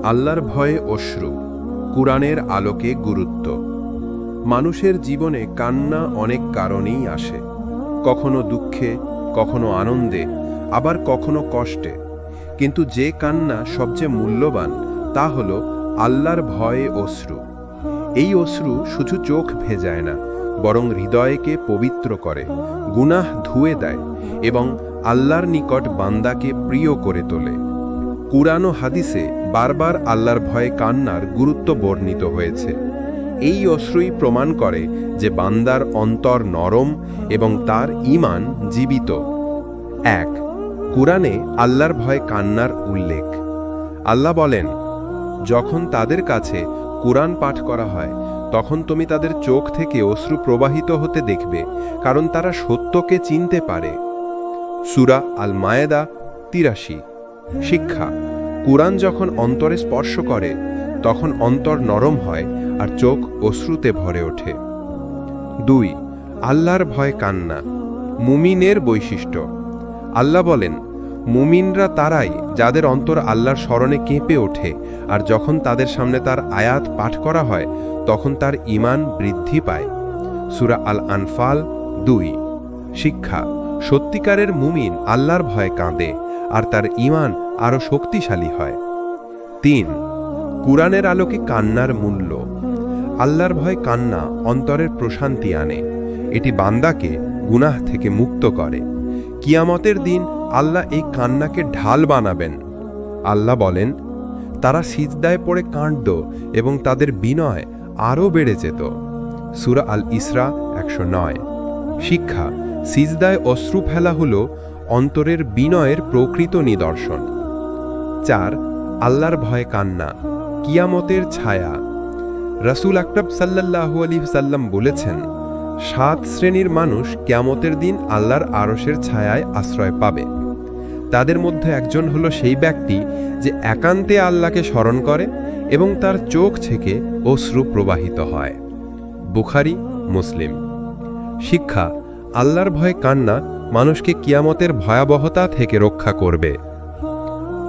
আল্লাহর ভয়ে অশ্রু, কুরআনের আলোকে গুরুত্ব। মানুষের জীবনে কান্না অনেক কারণেই আসে, কখনো দুঃখে, কখনো আনন্দে, আবার কখনো কষ্টে। কিন্তু যে কান্না সবচেয়ে মূল্যবান তা হল আল্লাহর ভয়ে অশ্রু। এই অশ্রু শুধু চোখ ভেজায় না, বরং হৃদয়কে পবিত্র করে, গুনাহ ধুয়ে দেয় এবং আল্লাহর নিকট বান্দাকে প্রিয় করে তোলে। কুরআন ও হাদিসে বারবার আল্লাহর ভয়ে কান্নার গুরুত্ব বর্ণিত হয়েছে। এই অশ্রুই প্রমাণ করে যে বান্দার অন্তর নরম এবং তার ঈমান জীবিত। ১. কুরআনে আল্লাহর ভয়ে কান্নার উল্লেখ। আল্লাহ বলেন, যখন তাদের কাছে কুরআন পাঠ করা হয় তখন তুমি তাদের চোখ থেকে অশ্রু প্রবাহিত হতে দেখবে, কারণ তারা সত্যকে চিনতে পারে। সূরা আল মায়েদা ৮৩। শিক্ষা: কুরআন যখন অন্তরে স্পর্শ করে তখন অন্তর নরম হয় আর চোখ অশ্রুতে ভরে ওঠে। ২. আল্লাহর ভয় কান্না, মুমিনের বৈশিষ্ট্য। আল্লাহ বলেন, মুমিনরা তারাই যাদের অন্তর আল্লাহর স্মরণে কেঁপে ওঠে, আর যখন তাদের সামনে তার আয়াত পাঠ করা হয় তখন তার ঈমান বৃদ্ধি পায়। সূরা আল আনফাল ২। শিক্ষা: সত্যিকারের মুমিন আল্লাহর ভয়ে কাঁদে আর তার ঈমান আরও শক্তিশালী হয়। ৩. কুরআনের আলোকে কান্নার মূল্য। আল্লাহর ভয় কান্না অন্তরের প্রশান্তি আনে। এটি বান্দাকে গুনাহ থেকে মুক্ত করে। কিয়ামতের দিন আল্লাহ এই কান্নাকে ঢাল বানাবেন। আল্লাহ বলেন, তারা সিজদায় পড়ে কাঁদত এবং তাদের বিনয় আরও বেড়ে যেত। সূরা আল ইসরা ১০৯। শিক্ষা: সিজদায় অশ্রু ফেলা হল অন্তরের বিনয়ের প্রকৃত নিদর্শন। ৪. আল্লাহর ভয়ে কান্না, কিয়ামতের ছায়া। রাসূল আকরাম সাল্লাল্লাহু আলাইহি ওয়াসাল্লাম বলেছেন, ৭ শ্রেণীর মানুষ কিয়ামতের দিন আল্লাহর আরশের ছায়ায় আশ্রয় পাবে। তাদের মধ্যে একজন হলো সেই ব্যক্তি যে একান্তে আল্লাহকে স্মরণ করে এবং তার চোখ থেকে অশ্রু প্রবাহিত হয়। বুখারী, মুসলিম। শিক্ষা: আল্লাহর ভয়ে কান্না মানুষকে কিয়ামতের ভয়াবহতা থেকে রক্ষা করবে।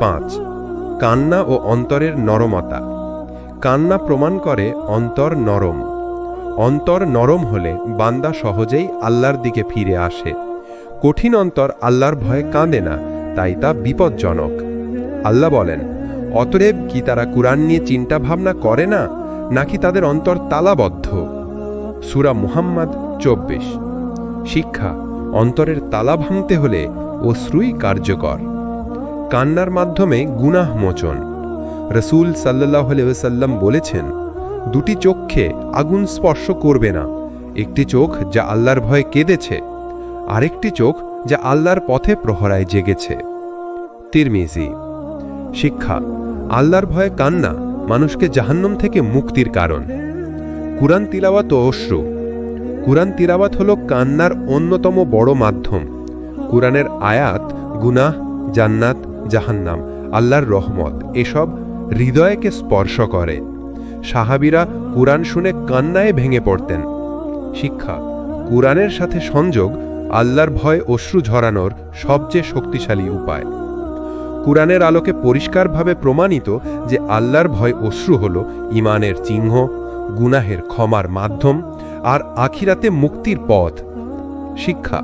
৫. কান্না ও অন্তরের নরমতা। কান্না প্রমাণ করে অন্তর নরম। অন্তর নরম হলে বান্দা সহজেই আল্লাহর দিকে ফিরে আসে। কঠিন অন্তর আল্লাহর ভয়ে কাঁদে না, তাই তা বিপজ্জনক। আল্লাহ বলেন, অতএব কি তারা কুরআন নিয়ে চিন্তা ভাবনা করে না, নাকি তাদের অন্তর তালাবদ্ধ? সূরা মুহাম্মদ ২৪। শিক্ষা: অন্তরের তালা ভাঙতে হলে অশ্রুই কার্যকর। কান্নার মাধ্যমে গুনাহ মোচন। রাসূল সাল্লাল্লাহু আলাইহি ওয়াসাল্লাম বলেছেন, দুটি চোখে আগুন স্পর্শ করবে না, একটি চোখ যা আল্লাহর ভয়ে কেঁদেছে, আরেকটি চোখ যা আল্লাহর পথে প্রহরায় জেগেছে। তিরমিজি। শিক্ষা: আল্লাহর ভয়ে কান্না মানুষকে জাহান্নাম থেকে মুক্তির কারণ। কুরআন তিলাওয়াত ও অশ্রু। কুরআন তিলাওয়াত হল কান্নার অন্যতম বড় মাধ্যম। কুরআনের আয়াত গুনাহ, জান্নাত, জাহান্নাম, আল্লাহর রহমত এসব হৃদয়কে স্পর্শ করে। সাহাবীরা কুরআন শুনে কান্নায় ভেঙে পড়তেন। শিক্ষা: কুরআনের সাথে সংযোগ আল্লাহর ভয় অশ্রু ঝরানোর সবচেয়ে শক্তিশালী উপায়। কুরআনের আলোকে পরিষ্কারভাবে প্রমাণিত যে আল্লাহর ভয় অশ্রু হল ঈমানের চিহ্ন, গুনাহের ক্ষমার মাধ্যম আর আখিরাতে মুক্তির পথ। শিক্ষা: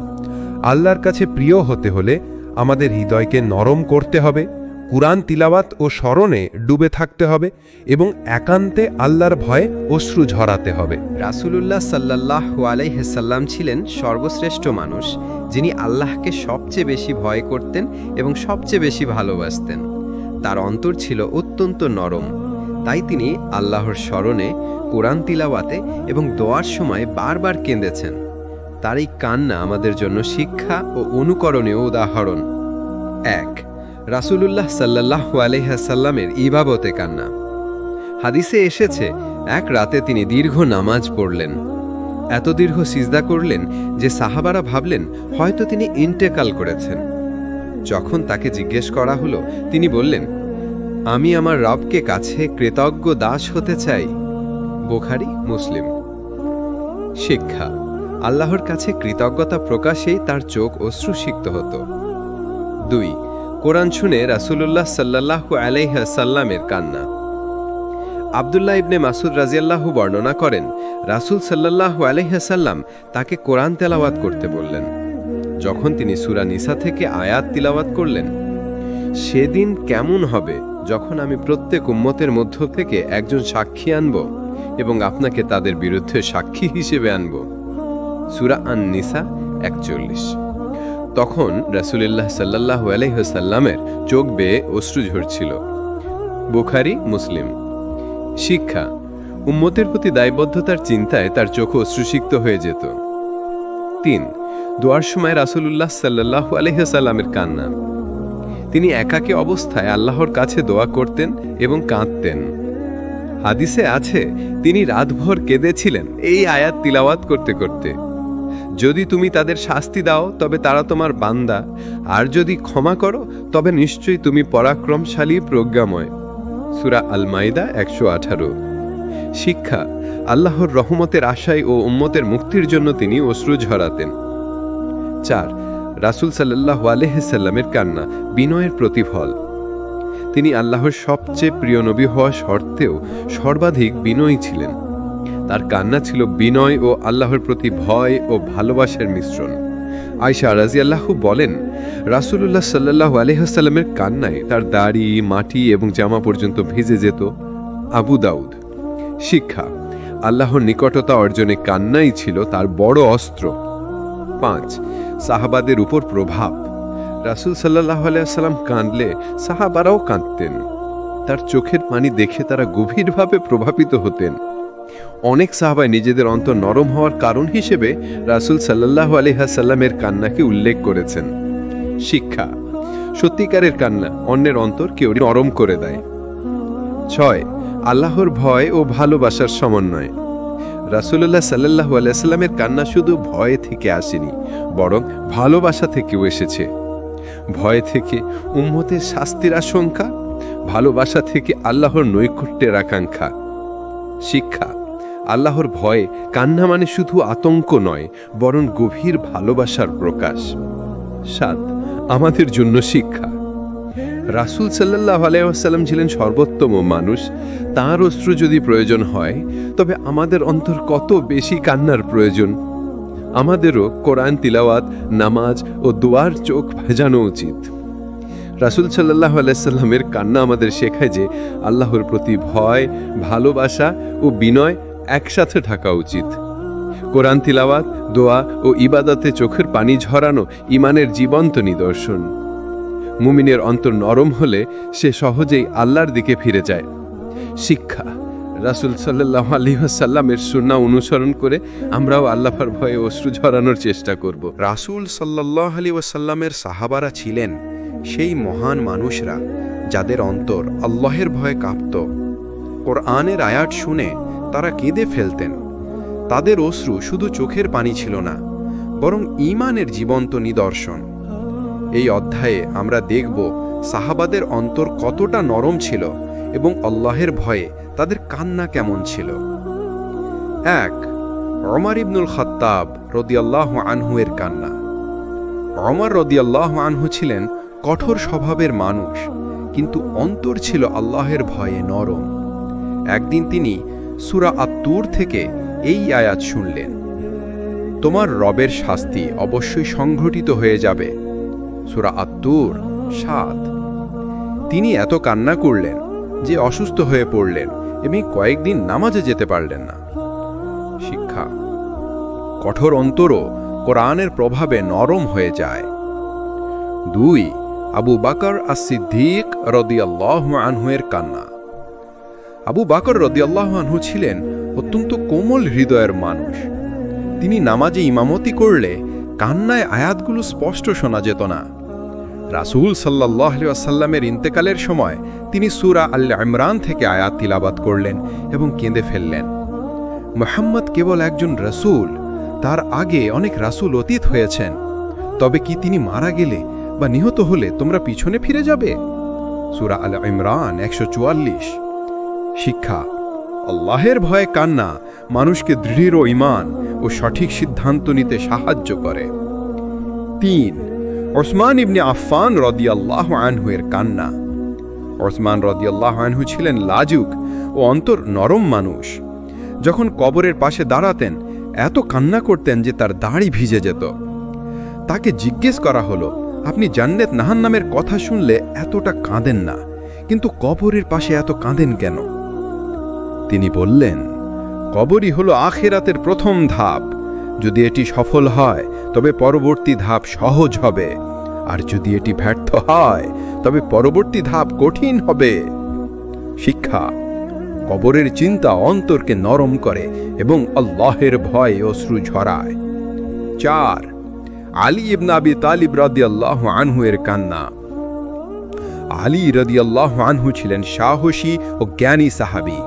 আল্লাহর কাছে প্রিয় হতে হলে আমাদের হৃদয়কে নরম করতে হবে, কুরআন তিলাওয়াত ও স্মরণে ডুবে থাকতে হবে এবং একান্তে আল্লাহর ভয়ে অশ্রু ঝরাতে হবে। রাসূলুল্লাহ সাল্লাল্লাহু আলাইহি ওয়াসাল্লাম ছিলেন সর্বশ্রেষ্ঠ মানুষ, যিনি আল্লাহকে সবচেয়ে বেশি ভয় করতেন এবং সবচেয়ে বেশি ভালোবাসতেন। তার অন্তর ছিল অত্যন্ত নরম, তাই তিনি আল্লাহর স্মরণে, কুরআন তিলাওয়াতে এবং দোয়ার সময় বারবার কেঁদেছেন। তার এই কান্না আমাদের জন্য শিক্ষা ও অনুকরণীয় উদাহরণ। ১. রাসূলুল্লাহ সাল্লাল্লাহু আলাইহি ওয়াসাল্লামের ইবাদতে কান্না। হাদিসে এসেছে, এক রাতে তিনি দীর্ঘ নামাজ পড়লেন। এত দীর্ঘ সিজদা করলেন যে সাহাবারা ভাবলেন হয়তো তিনি ইন্তেকাল করেছেন। যখন তাকে জিজ্ঞেস করা হলো, তিনি বললেন, আমি আমার রবকে কাছে কৃতজ্ঞ দাস হতে চাই। বুখারী, মুসলিম। শিক্ষা: আল্লাহর কাছে কৃতজ্ঞতা প্রকাশেই তার চোখ অশ্রুসিক্ত হতো। ২. কোরআন শুনে রাসূলুল্লাহ সাল্লাল্লাহু আলাইহি ওয়াসাল্লামের কান্না। আব্দুল্লাহ ইবনে মাসুদ রাজিয়াল্লাহু বর্ণনা করেন, রাসূল সাল্লাল্লাহু আলাইহি ওয়াসাল্লাম তাকে কোরআন তেলাওয়াত করতে বললেন। যখন তিনি সূরা নিসা থেকে আয়াত তিলাওয়াত করলেন, সেদিন কেমন হবে যখন আমি প্রত্যেক উম্মতের মধ্য থেকে একজন সাক্ষী আনব এবং আপনাকে তাদের বিরুদ্ধে সাক্ষী হিসেবে আনব। সূরা আন-নিসা 41। তখন রাসূলুল্লাহ সাল্লাল্লাহু আলাইহি ওয়াসাল্লামের চোখ বেয়ে অশ্রু ঝরছিল। বুখারী, মুসলিম। শিক্ষা: উম্মতের প্রতি দায়বদ্ধতার চিন্তায় তার চোখ অশ্রুসিক্ত হয়ে যেত। 3. দোয়ার সময় রাসূলুল্লাহ সাল্লাল্লাহু আলাইহি ওয়াসাল্লামের কান্না। তিনি একাকী অবস্থায় আল্লাহর কাছে দোয়া করতেন এবং কাঁদতেন। হাদিসে আছে, তিনি রাতভর কেঁদেছিলেন এই আয়াত তিলাওয়াত করতে করতে। যদি তুমি তাদের শাস্তি দাও তবে তারা তোমার বান্দা, আর যদি ক্ষমা করো তবে নিশ্চয়ই তুমি পরাক্রমশালী, প্রজ্ঞাময়। সূরা আল মাইদা 118। শিক্ষা: আল্লাহর রহমতের আশায় ও উম্মতের মুক্তির জন্য তিনি অশ্রু ঝরাতেন। 4. রাসূল সাল্লাল্লাহু আলাইহি ওয়াসাল্লামের কান্না বিনয়ের প্রতিফল। তিনি আল্লাহর সবচেয়ে প্রিয় নবী হওয়া সত্ত্বেও সর্বাধিক বিনয়ী ছিলেন। তার কান্না ছিল বিনয় ও আল্লাহর প্রতি ভয় ও ভালোবাসার মিশ্রণ। আয়েশা রাদিয়াল্লাহু বলেন, রাসূলুল্লাহ সাল্লাল্লাহু আলাইহি ওয়াসাল্লামের কান্নায় তার দাড়ি, মাটি এবং জামা পর্যন্ত ভিজে যেত। আবু দাউদ। শিক্ষা: আল্লাহর নিকটতা অর্জনে কান্নাই ছিল তার বড় অস্ত্র। 5. সাহাবাদের উপর প্রভাব। রাসূল সাল্লাল্লাহু আলাইহি ওয়াসাল্লাম কাঁদলে সাহাবারাও কাঁদতেন। তার চোখের পানি দেখে তারা গভীরভাবে প্রভাবিত হতেন। অনেক সাহাবা নিজেদের অন্তর নরম হওয়ার কারণ হিসেবে রাসূল সাল্লাল্লাহু আলাইহি ওয়াসাল্লামের কান্নাকে উল্লেখ করেছেন। শিক্ষা: সত্যিকারের কান্না অন্যের অন্তরকে নরম করে দেয়। 6. আল্লাহর ভয় ও ভালোবাসার সমন্বয়। রাসূলুল্লাহ সাল্লাল্লাহু আলাইহি ওয়াসাল্লামের কান্না শুধু ভয় থেকে আসেনি, বরং ভালোবাসা থেকেও এসেছে। ভয় থেকে উম্মতের শাস্তির আশঙ্কা, ভালোবাসা থেকে আল্লাহর নৈকট্যের আকাঙ্ক্ষা। শিক্ষা: আল্লাহর ভয়ে কান্না মানে শুধু আতঙ্ক নয়, বরং গভীর ভালোবাসার প্রকাশ। 7. আমাদের জন্য শিক্ষা। রাসূল সাল্লাল্লাহু আলাইহি ওয়াসাল্লাম ছিলেন সর্বোত্তম মানুষ। তাঁর অশ্রু যদি প্রয়োজন হয়, তবে আমাদের অন্তর কত বেশি কান্নার প্রয়োজন। আমাদেরও কোরআন তিলাওয়াত, নামাজ ও দোয়ার চোখ ভেজানো উচিত। রাসূল সাল্লাল্লাহু আলাইহি ওয়াসাল্লামের কান্না আমাদের শেখায় যে আল্লাহর প্রতি ভয়, ভালোবাসা ও বিনয় একসাথে থাকা উচিত। কোরআন তিলাওয়াত, দোয়া ও ইবাদতে চোখের পানি ঝরানো ঈমানের জীবন্ত নিদর্শন। মুমিনের অন্তর নরম হলে সে সহজেই আল্লাহর দিকে ফিরে যায়। শিক্ষা: রাসূল সাল্লাল্লাহু আলাইহি ওয়াসাল্লামের সুন্নাহ অনুসরণ করে আমরাও আল্লাহর ভয়ে অশ্রু ঝরানোর চেষ্টা করব। রাসূল সাল্লাল্লাহু আলাইহি ওয়াসাল্লামের সাহাবারা ছিলেন সেই মহান মানুষরা যাদের অন্তর আল্লাহর ভয়ে কাঁপত। কোরআনের আয়াত শুনে তারা কেঁদে ফেলতেন। তাদের অশ্রু শুধু চোখের পানি ছিল না, বরং ঈমানের জীবন্ত নিদর্শন। এই অধ্যায়ে আমরা দেখব সাহাবাদের অন্তর কতটা নরম ছিল এবং আল্লাহর ভয়ে তাদের কান্না কেমন ছিল। 1. ওমর ইবনুল খাত্তাব রাদিয়াল্লাহু আনহু এর কান্না। ওমর রাদিয়াল্লাহু আনহু ছিলেন কঠোর স্বভাবের মানুষ, কিন্তু অন্তর ছিল আল্লাহর ভয়ে নরম। একদিন তিনি সূরা আত-তুর থেকে এই আয়াত শুনলেন, তোমার রবের শাস্তি অবশ্যই সংঘটিত হয়ে যাবে। সূরা আত-তুর 7। তিনি এত কান্না করলেন যে অসুস্থ হয়ে পড়লেন এবং কয়েকদিন নামাজে যেতে পারলেন না। শিক্ষা: কঠোর অন্তরও কোরআনের প্রভাবে নরম হয়ে যায়। 2. আবু বকর আস-সিদ্দিক রাদিয়াল্লাহু আনহু এর কান্না। আবু বকর রাদিয়াল্লাহু আনহু ছিলেন অত্যন্ত কোমল হৃদয়ের মানুষ। তিনি নামাজে ইমামতি করলে কান্নায় আয়াতগুলো স্পষ্ট শোনা যেত না। রাসূল সাল্লাল্লাহু আলাইহি ওয়াসাল্লামের ইন্তেকালের সময় তিনি সূরা আল ইমরান থেকে আয়াত তিলাওয়াত করলেন এবং কেঁদে ফেললেন। মুহাম্মদ কেবল একজন রাসূল, তার আগে অনেক রাসূল অতীত হয়েছেন। তবে কি তিনি মারা গেলে বা নিহত হলে তোমরা পিছনে ফিরে যাবে? সূরা আল ইমরান 144। শিক্ষা: আল্লাহর ভয়ে কান্না মানুষকে দৃঢ় ঈমান ও সঠিক সিদ্ধান্ত নিতে সাহায্য করে। 3. ওসমান ইবনে আফফান রাদিয়াল্লাহু আনহু এর কান্না। ওসমান রাদিয়াল্লাহু আনহু ছিলেন লাজুক ও অন্তর নরম মানুষ। যখন কবরের পাশে দাঁড়াতেন এত কান্না করতেন যে তার দাড়ি ভিজে যেত। তাকে জিজ্ঞেস করা হলো, আপনি জান্নাত জাহান্নামের কথা শুনলে এতটা কাঁদেন না, কিন্তু কবরের পাশে এত কাঁদেন কেন? তিনি বললেন, কবরই হলো আখিরাতের প্রথম ধাপ। যদি এটি সফল হয় তবে পরবর্তী ধাপ সহজ হবে, আর যদি এটি ব্যর্থ হয় তবে পরবর্তী ধাপ কঠিন হবে। শিক্ষা: কবরের চিন্তা অন্তরকে নরম করে এবং আল্লাহের ভয়ে অশ্রু ঝরায়। 4. আলী ইবনে আবি তালিব রাদিয়াল্লাহু আনহু এর কান্না। আলী রাদিয়াল্লাহু আনহু ছিলেন সাহসী ও জ্ঞানী সাহাবী।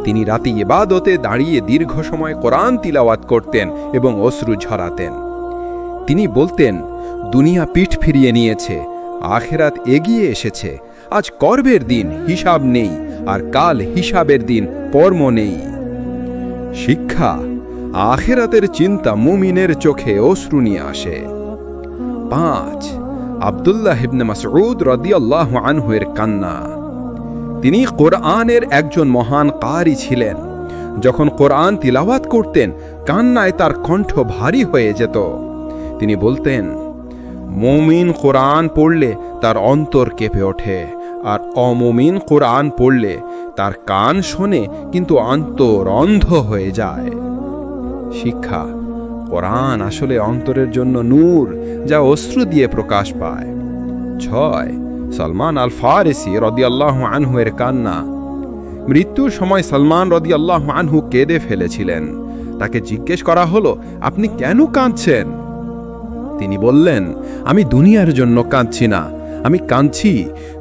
তিনি রাতে ইবাদতে দাঁড়িয়ে দীর্ঘ সময় কোরআন তিলাওয়াত করতেন এবং অশ্রু ঝরাতেন। তিনি বলতেন, দুনিয়া পিঠ ফিরিয়ে নিয়েছে, আখিরাত এগিয়ে এসেছে। আজ কর্মের দিন, হিসাব নেই, আর কাল হিসাবের দিন, কর্ম নেই। শিক্ষা: আখিরাতের চিন্তা মুমিনের চোখে অশ্রু নিয়ে আসে। 5. আব্দুল্লাহ ইবনে মাসউদ রাদিয়াল্লাহু আনহু এর কান্না। তিনি কোরআনের একজন মহান কারি ছিলেন। যখন কোরআন তিলাওয়াত করতেন কান্নায় তার কণ্ঠ ভারী হয়ে যেত। তিনি বলতেন, মুমিন কোরআন পড়লে তার অন্তর কেঁপে ওঠে, আর অমুমিন কোরআন পড়লে তার কান শোনে কিন্তু অন্তর অন্ধ হয়ে যায়। শিক্ষা: কোরআন আসলে অন্তরের জন্য নূর, যা অশ্রু দিয়ে প্রকাশ পায়। 6. সালমান আল ফারিসি রাদিয়াল্লাহু আনহু এর কান্না। মৃত্যুর সময় সালমান রাদিয়াল্লাহু আনহু কেঁদে ফেলেছিলেন। তাকে জিজ্ঞেস করা হলো, আপনি কেন কাঁদছেন? তিনি বললেন, আমি দুনিয়ার জন্য কাঁদছি না, আমি কাঁদছি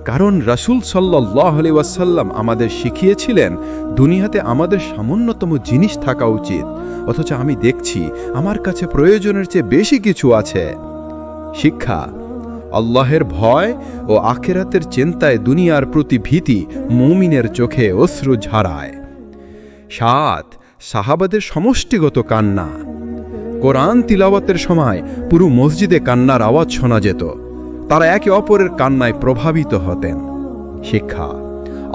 কারণ রাসূল সাল্লাল্লাহু আলাইহি ওয়াসাল্লাম আমাদের শিখিয়েছিলেন দুনিয়াতে আমাদের সামান্যতম জিনিস থাকা উচিত, অথচ আমি দেখছি আমার কাছে প্রয়োজনের চেয়ে বেশি কিছু আছে। শিক্ষা: আল্লাহের ভয় ও আখিরাতের চিন্তায় দুনিয়ার প্রতি ভীতি মুমিনের চোখে অশ্রু ঝরায়। 7. সাহাবাদের সমষ্টিগত কান্না। কোরআন তিলাওয়াতের সময় পুরো মসজিদে কান্নার আওয়াজ শোনা যেত। তারা একে অপরের কান্নায় প্রভাবিত হতেন। শিক্ষা: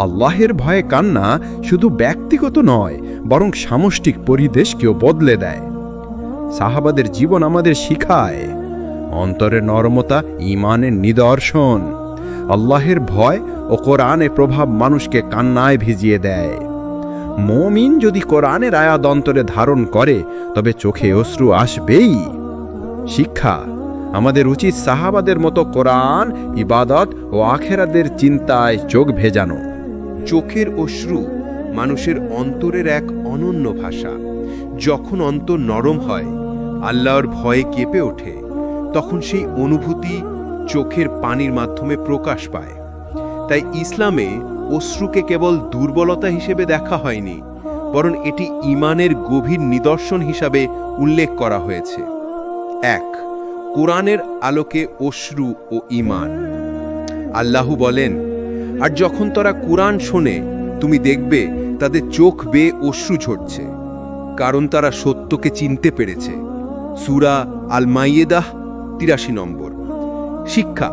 আল্লাহের ভয়ে কান্না শুধু ব্যক্তিগত নয়, বরং সামষ্টিক পরিবেশকেও বদলে দেয়। সাহাবাদের জীবন আমাদের শিখায় অন্তরের নরমতা ঈমানের নিদর্শন। আল্লাহের ভয় ও কোরআনের প্রভাব মানুষকে কান্নায় ভিজিয়ে দেয়। মুমিন যদি কোরআনের আয়াত অন্তরে ধারণ করে তবে চোখে অশ্রু আসবেই। শিক্ষা: আমাদের উচিত সাহাবাদের মতো কোরআন, ইবাদত ও আখিরাতের চিন্তায় চোখ ভেজানো। চোখের অশ্রু মানুষের অন্তরের এক অনন্য ভাষা। যখন অন্তর নরম হয়, আল্লাহর ভয়ে কেঁপে ওঠে, তখন সেই অনুভূতি চোখের পানির মাধ্যমে প্রকাশ পায়। তাই ইসলামে অশ্রুকে কেবল দুর্বলতা হিসেবে দেখা হয়নি, বরং এটি ঈমানের গভীর নিদর্শন হিসাবে উল্লেখ করা হয়েছে। 1. কোরআনের আলোকে অশ্রু ও ঈমান। আল্লাহ বলেন, আর যখন তারা কোরআন শোনে তুমি দেখবে তাদের চোখ বেয়ে অশ্রু ঝরছে, কারণ তারা সত্যকে চিনতে পেরেছে। সূরা আল মাইয়েদাহ 83 নম্বর। শিক্ষা: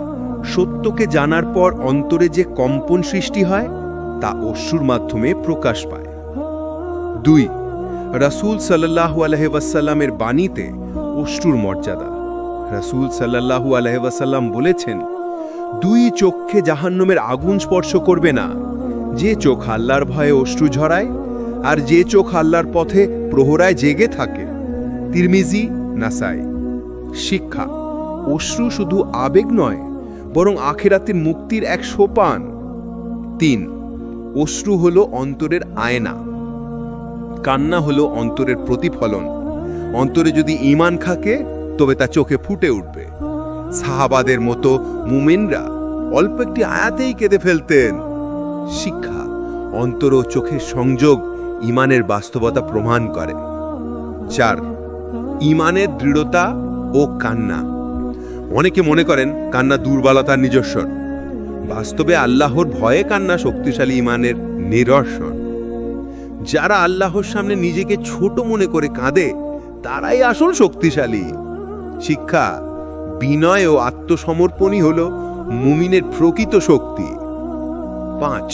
সত্যকে জানার পর অন্তরে যে কম্পন সৃষ্টি হয় তা অশ্রুর মাধ্যমে প্রকাশ পায়। 2. রাসূল সাল্লাল্লাহু আলাইহি ওয়াসাল্লামের বাণীতে অশ্রুর মর্যাদা। রাসূল সাল্লাল্লাহু আলাইহি ওয়াসাল্লাম বলেছেন, 2 চোখে জাহান্নামের আগুন স্পর্শ করবে না, যে চোখ আল্লাহর ভয়ে অশ্রু ঝরায় আর যে চোখ আল্লাহর পথে প্রহরায় জেগে থাকে। তিরমিজি, নাসাই। শিক্ষা: অশ্রু শুধু আবেগ নয়, বরং আখিরাতের মুক্তির এক সোপান। 3. অশ্রু হলো অন্তরের আয়না। কান্না হলো অন্তরের প্রতিফলন। অন্তরে যদি ঈমান থাকে তবে তা চোখে ফুটে উঠবে। সাহাবাদের মতো মুমিনরা অল্প একটি আয়াতেই কেঁদে ফেলতেন। শিক্ষা: অন্তর ও চোখের সংযোগ ঈমানের বাস্তবতা প্রমাণ করে। 4. ঈমানের দৃঢ়তা ও কান্না। অনেকে মনে করেন কান্না দুর্বলতার নিদর্শন। বাস্তবে আল্লাহর ভয়ে কান্না শক্তিশালী ঈমানের নিদর্শন। যারা আল্লাহর সামনে নিজেকে ছোট মনে করে কাঁদে তারাই আসল শক্তিশালী। শিক্ষা: বিনয় ও আত্মসমর্পণই হল মুমিনের প্রকৃত শক্তি। 5.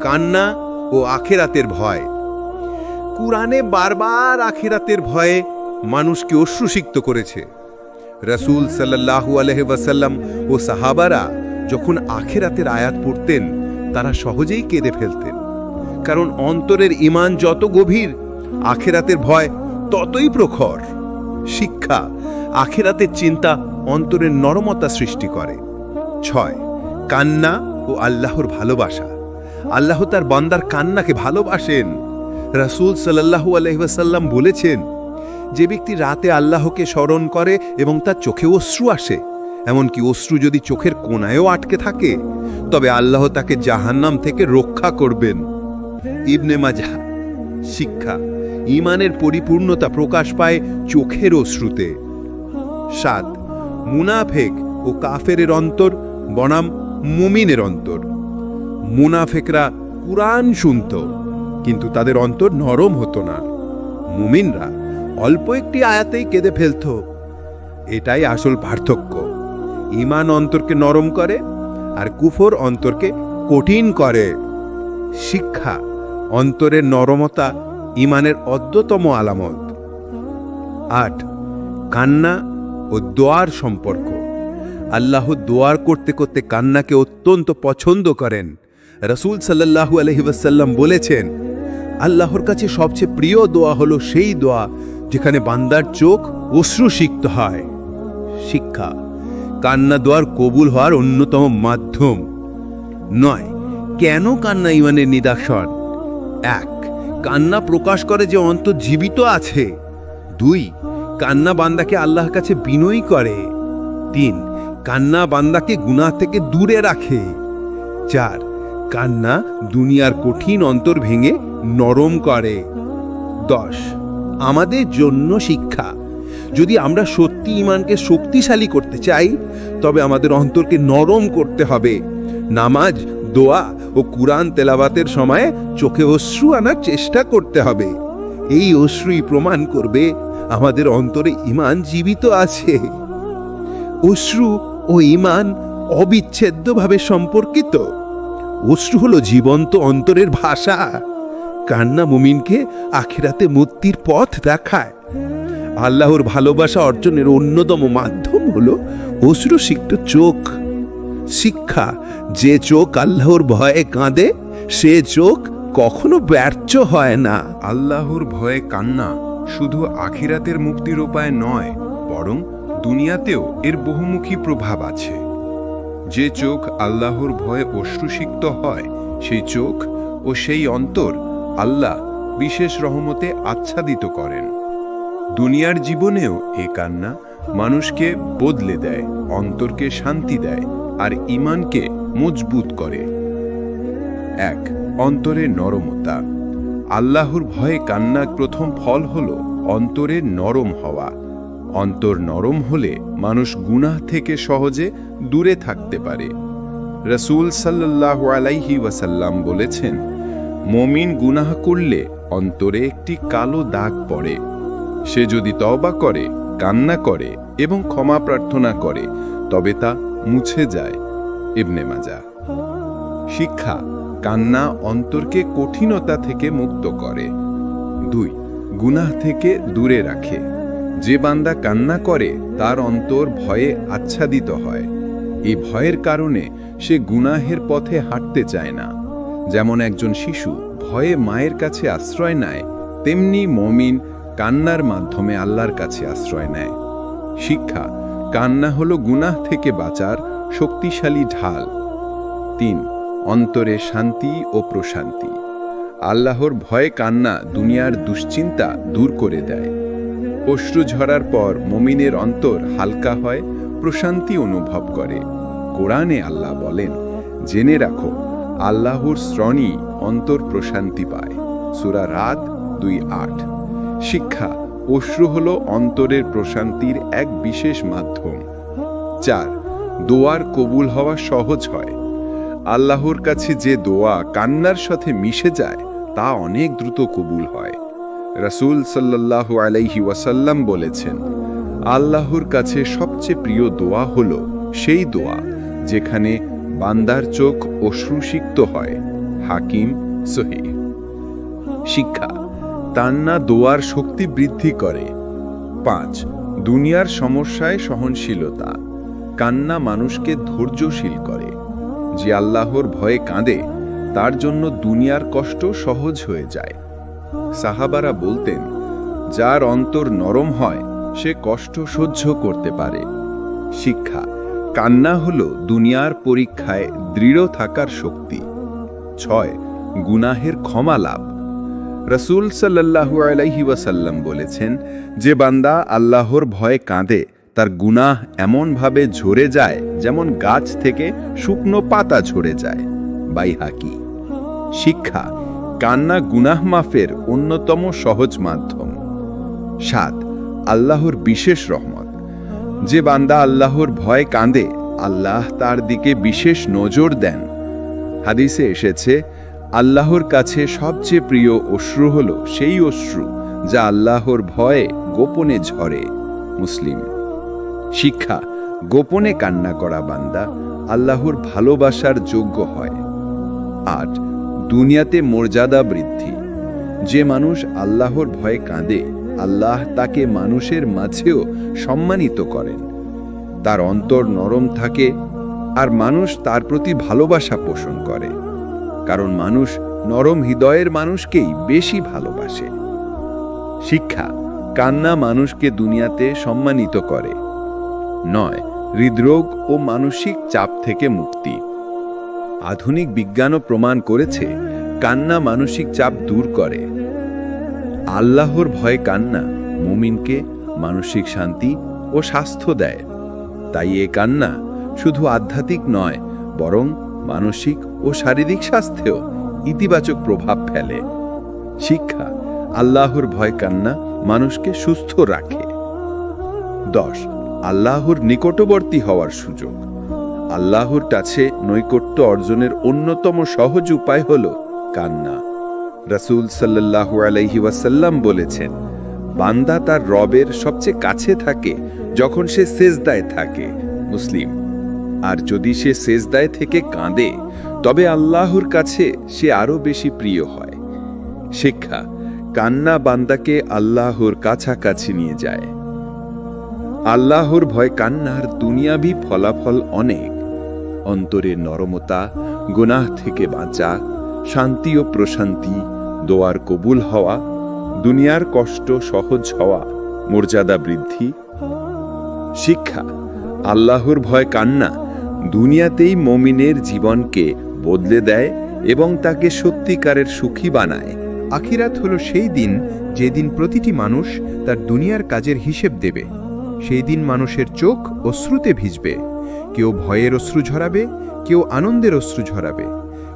কান্না ও আখিরাতের ভয়। কুরআনে বারবার আখিরাতের ভয়ে মানুষকে অশ্রুসিক্ত করেছে। রাসূল সাল্লাল্লাহু আলাইহি ওয়াসাল্লাম ও সাহাবারা যখন আখিরাতের আয়াত পড়তেন তারা সহজেই কেঁদে ফেলতেন, কারণ অন্তরের ঈমান যত গভীর আখিরাতের ভয় ততই প্রখর। শিক্ষা: আখিরাতের চিন্তা অন্তরের নরমতা সৃষ্টি করে। 6. কান্না ও আল্লাহর ভালোবাসা। আল্লাহ তার বান্দার কান্নাকে ভালোবাসেন। রাসূল সাল্লাল্লাহু আলাইহি ওয়াসাল্লাম বলেছেন, যে ব্যক্তি রাতে আল্লাহকে স্মরণ করে এবং তার চোখে অশ্রু আসে, এমনকি অশ্রু যদি চোখের কোণায়ও আটকে থাকে, তবে আল্লাহ তাকে জাহান্নাম থেকে রক্ষা করবেন। ইবনে মাজাহ। শিক্ষা: ঈমানের পরিপূর্ণতা প্রকাশ পায় চোখের অশ্রুতে। 7. মুনাফেক ও কাফেরের অন্তর বনাম মুমিনের অন্তর। মুনাফেকরা কুরআন শুনত, কিন্তু তাদের অন্তর নরম হতো না। মুমিনরা অল্প একটি আয়াতেই কেঁদে ফেলত। এটাই আসল পার্থক্য। ঈমান অন্তরকে নরম করে, আর কুফর অন্তরকে কঠিন করে। শিক্ষা: অন্তরের নরমতা ঈমানের অদ্যতম আলামত। 8. কান্না ও দোয়ার সম্পর্ক। আল্লাহ দোয়ার করতে করতে কান্নাকে অত্যন্ত পছন্দ করেন। রাসূল সাল্লাল্লাহু আলাইহি ওয়াসাল্লাম বলেছেন, আল্লাহর কাছে সবচেয়ে প্রিয় দোয়া হলো সেই দোয়া যেখানে বান্দার চোখ অশ্রুসিক্ত হয়। শিক্ষা: কান্না দোয়ার কবুল হওয়ার অন্যতম মাধ্যম। 9. কেন কান্না ঈমানের নিদর্শন? 1. কান্না প্রকাশ করে যে অন্তর জীবিত আছে। 2. কান্না বান্দাকে আল্লাহর কাছে বিনয়ী করে। 3. কান্না বান্দাকে গুনাহ থেকে দূরে রাখে। 4. কান্না দুনিয়ার কঠিন অন্তর ভেঙে নরম করে। 10. আমাদের জন্য শিক্ষা: যদি আমরা সত্যি ঈমানকে শক্তিশালী করতে চাই, তবে আমাদের অন্তরকে নরম করতে হবে। নামাজ, দোয়া ও কুরআন তেলাওয়াতের সময় চোখে অশ্রু আনার চেষ্টা করতে হবে। এই অশ্রুই প্রমাণ করবে আমাদের অন্তরে ঈমান জীবিত আছে। অশ্রু ও ঈমান অবিচ্ছেদ্যভাবে সম্পর্কিত। অশ্রু হলো জীবন্ত অন্তরের ভাষা। কান্না মুমিনকে আখিরাতে মুক্তির পথ দেখায়। আল্লাহর ভালোবাসা অর্জনের অন্যতম মাধ্যম হলো অশ্রুসিক্ত চোখ। শিক্ষা: যে চোখ আল্লাহর ভয়ে কাঁদে, সে চোখ কখনো ব্যর্থ হয় না। আল্লাহর ভয়ে কান্না শুধু আখিরাতের মুক্তির উপায় নয়, বরং দুনিয়াতেও এর বহুমুখী প্রভাব আছে। যে চোখ আল্লাহর ভয়ে অশ্রুসিক্ত হয়, সেই চোখ ও সেই অন্তর আল্লাহ বিশেষ রহমতে আচ্ছাদিত করেন। দুনিয়ার জীবনেও এ কান্না মানুষকে বদলে দেয়, অন্তরকে শান্তি দেয় আর ঈমানকে মজবুত করে। 1. অন্তরের নরমতা। আল্লাহর ভয়ে কান্নার প্রথম ফল হল অন্তরের নরম হওয়া। অন্তর নরম হলে মানুষ গুনাহ থেকে সহজে দূরে থাকতে পারে। রাসূল সাল্লাল্লাহু আলাইহি ওয়াসাল্লাম বলেছেন, মুমিন গুনাহ করলে অন্তরে একটি কালো দাগ পড়ে। সে যদি তওবা করে, কান্না করে এবং ক্ষমা প্রার্থনা করে, তবে তা মুছে যায়। ইবনে মাজাহ। শিক্ষা: কান্না অন্তরকে কঠিনতা থেকে মুক্ত করে। 2. গুনাহ থেকে দূরে রাখে। যে বান্দা কান্না করে তার অন্তর ভয়ে আচ্ছাদিত হয়। এই ভয়ের কারণে সে গুনাহের পথে হাঁটতে চায় না। যেমন একজন শিশু ভয়ে মায়ের কাছে আশ্রয় নেয়, তেমনি মুমিন কান্নার মাধ্যমে আল্লাহর কাছে আশ্রয় নেয়। শিক্ষা: কান্না হলো গুনাহ থেকে বাঁচার শক্তিশালী ঢাল। 3. অন্তরে শান্তি ও প্রশান্তি। আল্লাহর ভয়ে কান্না দুনিয়ার দুশ্চিন্তা দূর করে দেয়। অশ্রু ঝরার পর মুমিনের অন্তর হালকা হয়, প্রশান্তি অনুভব করে। কোরআনে আল্লাহ বলেন, জেনে রাখো আল্লাহর শ্রণী অন্তর প্রশান্তি পায়। সূরা রাদ 2:8। শিক্ষা: অশ্রু হলো অন্তরের প্রশান্তির এক বিশেষ মাধ্যম। 4. দোয়ার কবুল হওয়া সহজ হয়। আল্লাহর কাছে যে দোয়া কান্নার সাথে মিশে যায় তা অনেক দ্রুত কবুল হয়। রাসূল সাল্লাল্লাহু আলাইহি ওয়াসাল্লাম বলেছেন, আল্লাহর কাছে সবচেয়ে প্রিয় দোয়া হলো সেই দোয়া যেখানে বান্দার চোখ অশ্রুসিক্ত হয়। হাকিম সহিহ। শিক্ষা, কান্না দোয়ার শক্তি বৃদ্ধি করে। 5. দুনিয়ার সমস্যায় সহনশীলতা। কান্না মানুষকে ধৈর্যশীল করে। যে আল্লাহর ভয়ে কাঁদে তার জন্য দুনিয়ার কষ্ট সহজ হয়ে যায়। সাহাবারা বলতেন, যার অন্তর নরম হয় সে কষ্ট সহ্য করতে পারে। শিক্ষা, কান্না হলো দুনিয়ার পরীক্ষায় দৃঢ় থাকার শক্তি। 6. গুনাহের ক্ষমা লাভ। রাসূল সাল্লাল্লাহু আলাইহি ওয়াসাল্লাম বলেছেন, যে বান্দা আল্লাহর ভয়ে কাঁদে তার গুনাহ এমনভাবে ঝরে যায় যেমন গাছ থেকে শুকনো পাতা ঝরে যায়। বাইহাকি। শিক্ষা, কান্না গুনাহ মাফের অন্যতম সহজ মাধ্যম। 7. আল্লাহর বিশেষ রহমত। যে বান্দা আল্লাহর ভয়ে কাঁদে আল্লাহ তার দিকে বিশেষ নজর দেন। হাদিসে এসেছে, আল্লাহর কাছে সবচেয়ে প্রিয় অশ্রু হল সেই অশ্রু যা আল্লাহর ভয়ে গোপনে ঝরে। মুসলিম। শিক্ষা, গোপনে কান্না করা বান্দা আল্লাহর ভালোবাসার যোগ্য হয়। 8. দুনিয়াতে মর্যাদা বৃদ্ধি। যে মানুষ আল্লাহর ভয়ে কাঁদে আল্লাহ তাকে মানুষের মাঝেও সম্মানিত করেন। তার অন্তর নরম থাকে আর মানুষ তার প্রতি ভালোবাসা পোষণ করে, কারণ মানুষ নরম হৃদয়ের মানুষকেই বেশি ভালোবাসে। শিক্ষা, কান্না মানুষকে দুনিয়াতে সম্মানিত করে। 9. হৃদরোগ ও মানসিক চাপ থেকে মুক্তি। আধুনিক বিজ্ঞানও প্রমাণ করেছে কান্না মানসিক চাপ দূর করে। আল্লাহর ভয়ে কান্না মুমিনকে মানসিক শান্তি ও স্বাস্থ্য দেয়। তাই এ কান্না শুধু আধ্যাত্মিক নয়, বরং মানসিক ও শারীরিক স্বাস্থ্যেও ইতিবাচক প্রভাব ফেলে। শিক্ষা, আল্লাহর ভয় কান্না মানুষকে সুস্থ রাখে। 10. আল্লাহর নিকটবর্তী হওয়ার সুযোগ। আল্লাহর কাছে নৈকট্য অর্জনের অন্যতম সহজ উপায় হল কান্না। রাসূল সাল্লাল্লাহু আলাইহি ওয়াসাল্লাম বলেছেন, বান্দা তার রবের সবচেয়ে কাছে থাকে যখন সে সেজদায় থাকে। মুসলিম। আর যদি সে সেজদায় থেকে কাঁদে তবে আল্লাহর কাছে সে আরো বেশি প্রিয় হয়। শিক্ষা, কান্না বান্দাকে আল্লাহর কাছাকাছি নিয়ে যায়। আল্লাহর ভয় কান্নার দুনিয়াবি ফলাফল অনেক। অন্তরের নরমতা, গুনাহ থেকে বাঁচা, শান্তি ও প্রশান্তি, দোয়ার কবুল হওয়া, দুনিয়ার কষ্ট সহজ হওয়া, মর্যাদা বৃদ্ধি। শিক্ষা, আল্লাহর ভয় কান্না দুনিয়াতেই মুমিনের জীবনকে বদলে দেয় এবং তাকে সত্যিকারের সুখী বানায়। আখিরাত হলো সেই দিন যেদিন প্রতিটি মানুষ তার দুনিয়ার কাজের হিসেব দেবে। সেই দিন মানুষের চোখ অশ্রুতে ভিজবে। কেউ ভয়ের অশ্রু ঝরাবে, কেউ আনন্দের অশ্রু ঝরাবে।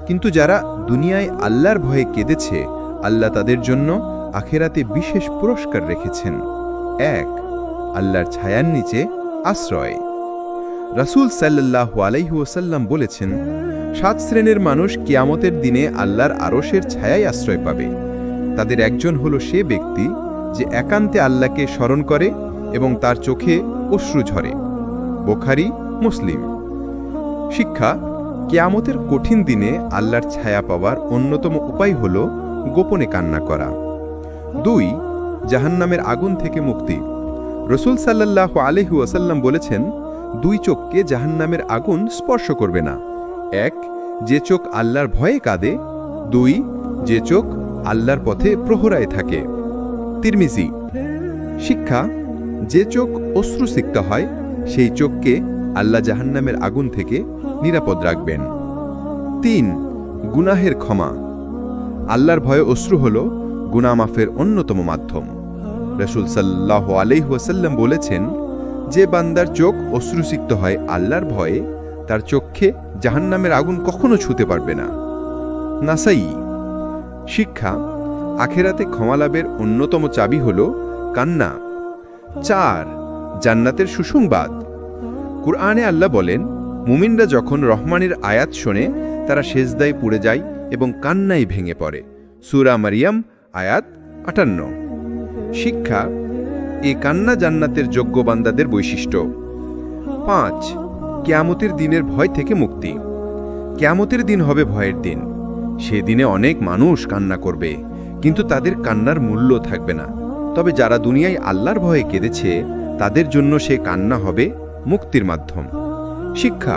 কিন্তু যারা দুনিয়ায় আল্লাহর ভয়ে কেঁদেছে, আল্লাহ তাদের জন্য আখিরাতে বিশেষ পুরস্কার রেখেছেন। 1. আল্লাহর ছায়ার নিচে আশ্রয়। রাসূল সাল্লাল্লাহু আলাইহি ওয়াসাল্লাম বলেছেন, 7 শ্রেণীর মানুষ কিয়ামতের দিনে আল্লাহর আরশের ছায়ায় আশ্রয় পাবে। তাদের একজন হলো সে ব্যক্তি যে একান্তে আল্লাহকে স্মরণ করে এবং তার চোখে অশ্রু ঝরে। বুখারী, মুসলিম। শিক্ষা, কিয়ামতের কঠিন দিনে আল্লাহর ছায়া পাওয়ার অন্যতম উপায় হল গোপনে কান্না করা। 2. জাহান্নামের আগুন থেকে মুক্তি। রাসূল সাল্লাল্লাহু আলাইহি ওয়াসাল্লাম বলেছেন, 2 চোখকে জাহান্নামের আগুন স্পর্শ করবে না। 1. যে চোখ আল্লাহর ভয়ে কাঁদে। 2. যে চোখ আল্লাহর পথে প্রহরায় থাকে। তিরমিজি। শিক্ষা, যে চোখ অশ্রুসিক্ত হয় সেই চোখকে আল্লাহ জাহান্নামের আগুন থেকে নিরাপদ রাখবেন। 3. গুনাহের ক্ষমা। আল্লাহর ভয়ে অশ্রু হল গুনাহ মাফের অন্যতম মাধ্যম। রাসূল সাল্লাল্লাহু আলাইহি ওয়াসাল্লাম বলেছেন, যে বান্দার চোখ অশ্রুসিক্ত হয় আল্লাহর ভয়ে, তার চোখে জাহান্নামের আগুন কখনো ছুঁতে পারবে না। নাসাই। শিক্ষা, আখিরাতে ক্ষমা লাভের অন্যতম চাবি হল কান্না। 4. জান্নাতের সুসংবাদ। কুরআনে আল্লাহ বলেন, মুমিনরা যখন রহমানের আয়াত শোনে তারা সেজদায় পড়ে যায় এবং কান্নায় ভেঙে পড়ে। সূরা মারিয়াম, আয়াত 58। শিক্ষা, এ কান্না জান্নাতের যোগ্য বান্দাদের বৈশিষ্ট্য। 5. কিয়ামতের দিনের ভয় থেকে মুক্তি। কিয়ামতের দিন হবে ভয়ের দিন। সেদিনে অনেক মানুষ কান্না করবে, কিন্তু তাদের কান্নার মূল্য থাকবে না। তবে যারা দুনিয়ায় আল্লাহর ভয়ে কেঁদেছে, তাদের জন্য সে কান্না হবে মুক্তির মাধ্যম। শিক্ষা: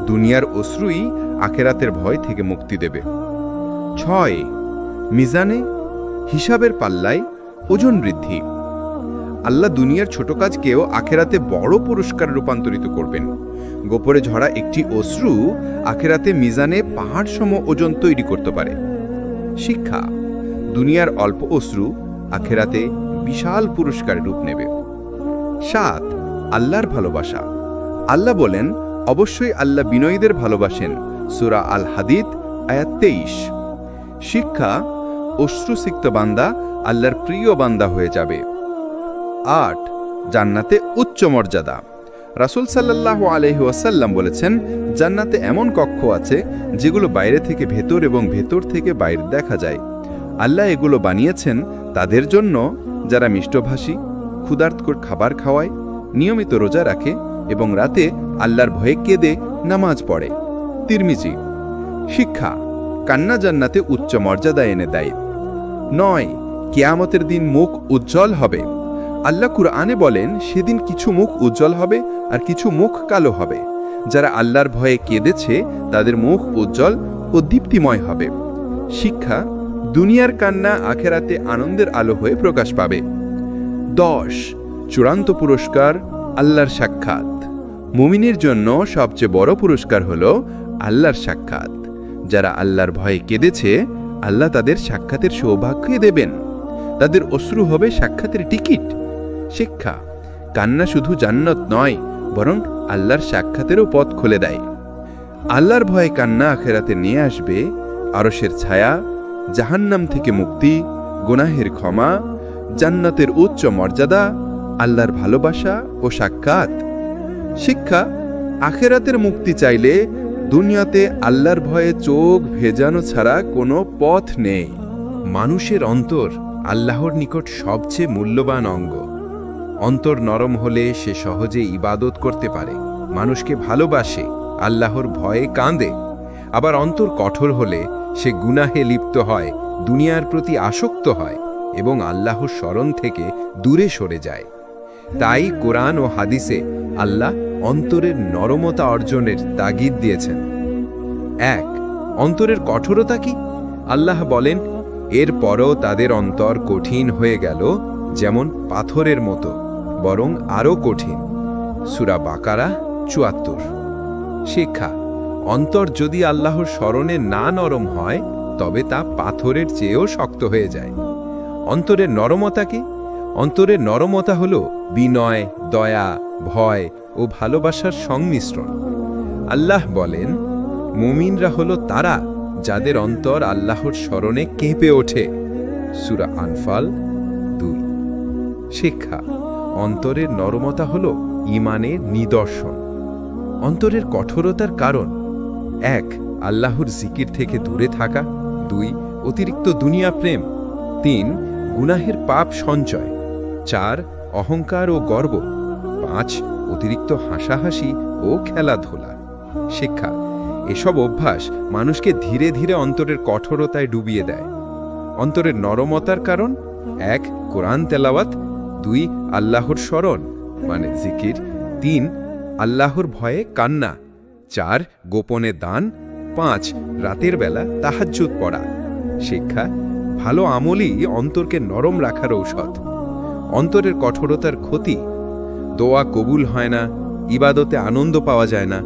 দুনিয়ার অশ্রুই আখেরাতের ভয় থেকে মুক্তি দেবে। 6. মিজানে, হিসাবের পাল্লায় ওজন বৃদ্ধি। আল্লাহ দুনিয়ার ছোট কাজকেও আখেরাতে বড় পুরস্কার রূপান্তরিত করবেন। গোপরে ঝরা একটি অশ্রু আখেরাতে মিজানে পাহাড় সম ওজন তৈরি করতে পারে। শিক্ষা: দুনিয়ার অল্প অশ্রু আখেরাতে বিশাল পুরস্কারের রূপ নেবে। 7. আল্লাহর ভালোবাসা। আল্লাহ বলেন, অবশ্যই আল্লাহ বিনয়ীদের ভালোবাসেন। সূরা আল হাদিদ আয়াত 23। শিক্ষা: অশ্রুসিক্ত বান্দা আল্লাহর প্রিয় বান্দা হয়ে যাবে। 8. জান্নাতে উচ্চ মর্যাদা। রাসূল সাল্লাল্লাহু আলাইহি ওয়াসাল্লাম বলেছেন, জান্নাতে এমন কক্ষ আছে যেগুলো বাইরে থেকে ভেতর এবং ভেতর থেকে বাইরে দেখা যায়। আল্লাহ এগুলো বানিয়েছেন তাদের জন্য যারা মিষ্টভাষী, ক্ষুধার্তকর খাবার খাওয়ায়, নিয়মিত রোজা রাখে এবং রাতে আল্লাহর ভয়ে কেঁদে নামাজ পড়ে। তিরমিজি। শিক্ষা: কান্না জান্নাতে উচ্চ মর্যাদা এনে দেয়। 9. কিয়ামতের দিন মুখ উজ্জ্বল হবে। আল্লাহ কুরআনে বলেন, সেদিন কিছু মুখ উজ্জ্বল হবে আর কিছু মুখ কালো হবে। যারা আল্লাহর ভয়ে কেঁদেছে তাদের মুখ উজ্জ্বল ও দীপ্তিময় হবে। শিক্ষা: দুনিয়ার কান্না আখেরাতে আনন্দের আলো হয়ে প্রকাশ পাবে। 10. চূড়ান্ত পুরস্কার আল্লাহর সাক্ষাৎ। মুমিনের জন্য সবচেয়ে বড় পুরস্কার হল আল্লাহর সাক্ষাৎ। যারা আল্লাহর ভয়ে কেঁদেছে, আল্লাহ তাদের সাক্ষাতের সৌভাগ্য দেবেন। তাদের অশ্রু হবে সাক্ষাতের টিকিট। শিক্ষা: কান্না শুধু জান্নাত নয়, বরং আল্লাহর সাক্ষাতেরও পথ খুলে দেয়। আল্লাহর ভয়ে কান্না আখেরাতে নিয়ে আসবে আরশের ছায়া, জাহান্নাম থেকে মুক্তি, গুনাহের ক্ষমা, জান্নাতের উচ্চ মর্যাদা, আল্লাহর ভালোবাসা ও সাক্ষাৎ। শিক্ষা: আখেরাতের মুক্তি চাইলে দুনিয়াতে আল্লাহর ভয়ে চোখ ভেজানো ছাড়া কোনো পথ নেই। মানুষের অন্তর আল্লাহর নিকট সবচেয়ে মূল্যবান অঙ্গ। অন্তর নরম হলে সে সহজে ইবাদত করতে পারে, মানুষকে ভালোবাসে, আল্লাহর ভয়ে কাঁদে। আবার অন্তর কঠোর হলে সে গুনাহে লিপ্ত হয়, দুনিয়ার প্রতি আসক্ত হয় এবং আল্লাহর স্মরণ থেকে দূরে সরে যায়। তাই কোরআন ও হাদিসে আল্লাহ অন্তরের নরমতা অর্জনের তাগিদ দিয়েছেন। 1. অন্তরের কঠোরতা কি? আল্লাহ বলেন, এরপরও তাদের অন্তর কঠিন হয়ে গেল যেমন পাথরের মতো, বরং আরও কঠিন। সূরা বাকারা 74। শিক্ষা: অন্তর যদি আল্লাহর স্মরণে না নরম হয়, তবে তা পাথরের চেয়েও শক্ত হয়ে যায়। অন্তরের নরমতা কি? অন্তরের নরমতা হল বিনয়, দয়া, ভয় ও ভালোবাসার সংমিশ্রণ। আল্লাহ বলেন, মুমিনরা হল তারা যাদের অন্তর আল্লাহর স্মরণে কেঁপে ওঠে। সূরা আনফাল 2। শিক্ষা: অন্তরের নরমতা হল ঈমানের নিদর্শন। অন্তরের কঠোরতার কারণ: 1. আল্লাহর জিকির থেকে দূরে থাকা। 2. অতিরিক্ত দুনিয়া প্রেম। 3. গুনাহের পাপ সঞ্চয়। 4. অহংকার ও গর্ব। 5. অতিরিক্ত হাসাহাসি ও খেলাধুলা। শিক্ষা: এসব অভ্যাস মানুষকে ধীরে ধীরে অন্তরের কঠোরতায় ডুবিয়ে দেয়। অন্তরের নরমতার কারণ: 1. কোরআন তেলাওয়াত। 2. আল্লাহর স্মরণ মানে জিকির। 3. আল্লাহর ভয়ে কান্না। 4. গোপনে দান। 5. রাতের বেলা তাহাজ্জুদ পড়া। শিক্ষা: ভালো আমলই অন্তরকে নরম রাখার ঔষধ। অন্তরের কঠোরতার ক্ষতি: দোয়া কবুল হয় না, ইবাদতে আনন্দ পাওয়া যায় না,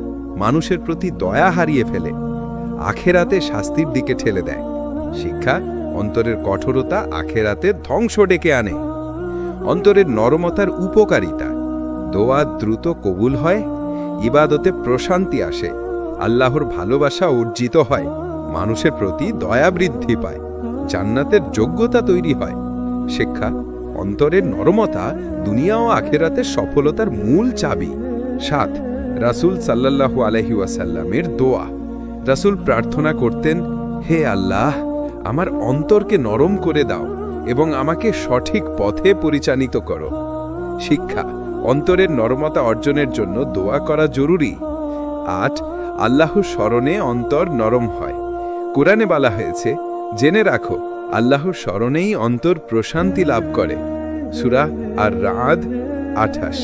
মানুষের প্রতি দয়া হারিয়ে ফেলে, আখেরাতে শাস্তির দিকে ঠেলে দেয়। শিক্ষা: অন্তরের কঠোরতা আখেরাতে ধ্বংস ডেকে আনে। অন্তরের নরমতার উপকারিতা: দোয়া দ্রুত কবুল হয়, ইবাদতে প্রশান্তি আসে, আল্লাহর ভালোবাসা অর্জিত হয়, মানুষের প্রতি দয়া বৃদ্ধি পায়, জান্নাতের যোগ্যতা তৈরি হয়। শিক্ষা: অন্তরের নরমতা দুনিয়া ও আখেরাতের সফলতার মূল চাবি। 7. রাসূল সাল্লাল্লাহু আলাইহি ওয়াসাল্লামের দোয়া। রাসূল প্রার্থনা করতেন, হে আল্লাহ, আমার অন্তরকে নরম করে দাও এবং আমাকে সঠিক পথে পরিচালিত করো। শিক্ষা: অন্তরের নরমতা অর্জনের জন্য দোয়া করা জরুরি। 8. আল্লাহর স্মরণে অন্তর নরম হয়। কোরআনে বলা হয়েছে, জেনে রাখো আল্লাহর স্মরণেই অন্তর প্রশান্তি লাভ করে। সূরা আর রাদ 28।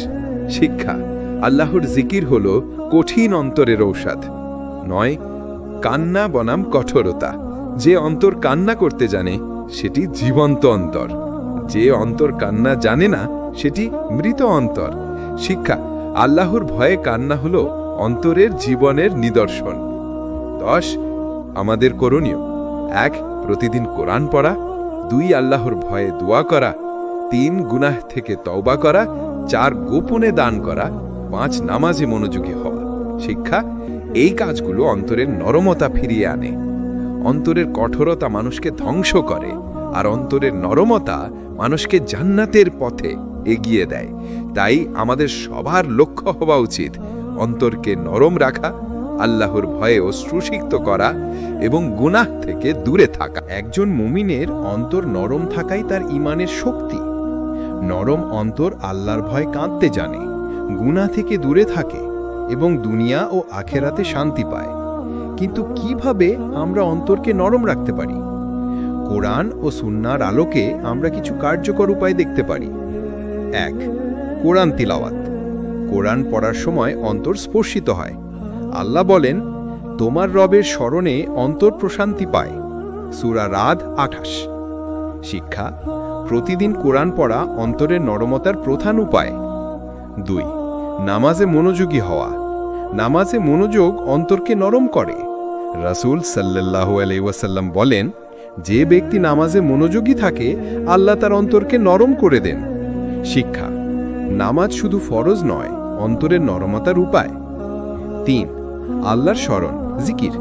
শিক্ষা, আল্লাহর জিকির হল কঠিন অন্তরের ঔষধ। 9, কান্না বনাম কঠোরতা। যে অন্তর কান্না করতে জানে সেটি জীবন্ত অন্তর, যে অন্তর কান্না জানে না সেটি মৃত অন্তর। শিক্ষা, আল্লাহর ভয়ে কান্না হল অন্তরের জীবনের নিদর্শন। 10, আমাদের করণীয়: 1, প্রতিদিন কোরআন পড়া। 2, আল্লাহর ভয়ে দোয়া করা। 3, গুনাহ থেকে তওবা করা। 4, গোপনে দান করা। 5, নামাজে মনোযোগী হওয়া। শিক্ষা, এই কাজগুলো অন্তরের নরমতা ফিরিয়ে আনে। অন্তরের কঠোরতা মানুষকে ধ্বংস করে, আর অন্তরের নরমতা মানুষকে জান্নাতের পথে এগিয়ে দেয়। তাই আমাদের সবার লক্ষ্য হওয়া উচিত অন্তরকে নরম রাখা, আল্লাহর ভয়ে অশ্রুসিক্ত করা এবং গুনাহ থেকে দূরে থাকা। একজন মুমিনের অন্তর নরম থাকাই তার ঈমানের শক্তি। নরম অন্তর আল্লাহর ভয় কাঁদতে জানে, গুনাহ থেকে দূরে থাকে এবং দুনিয়া ও আখেরাতে শান্তি পায়। কিন্তু কিভাবে আমরা অন্তরকে নরম রাখতে পারি? কোরআন ও সুন্নাহর আলোকে আমরা কিছু কার্যকর উপায় দেখতে পারি। 1, কোরআন তিলাওয়াত। কোরআন পড়ার সময় অন্তর স্পর্শিত হয়। আল্লাহ বলেন, তোমার রবের স্মরণে অন্তর প্রশান্তি পায়। সূরা রাদ 28। শিক্ষা, প্রতিদিন কোরআন পড়া অন্তরের নরমতার প্রধান উপায়। 2, নামাজে মনোযোগী হওয়া। নামাজে মনোযোগ অন্তরকে নরম করে। রাসূল সাল্লাল্লাহু আলাইহি ওয়াসাল্লাম বলেন, যে ব্যক্তি নামাজে মনোযোগী থাকে আল্লাহ তার অন্তরকে নরম করে দেন। শিক্ষা, নামাজ শুধু ফরজ নয়, অন্তরের নরমতার উপায়। 3, আল্লাহর স্মরণ, জিকির।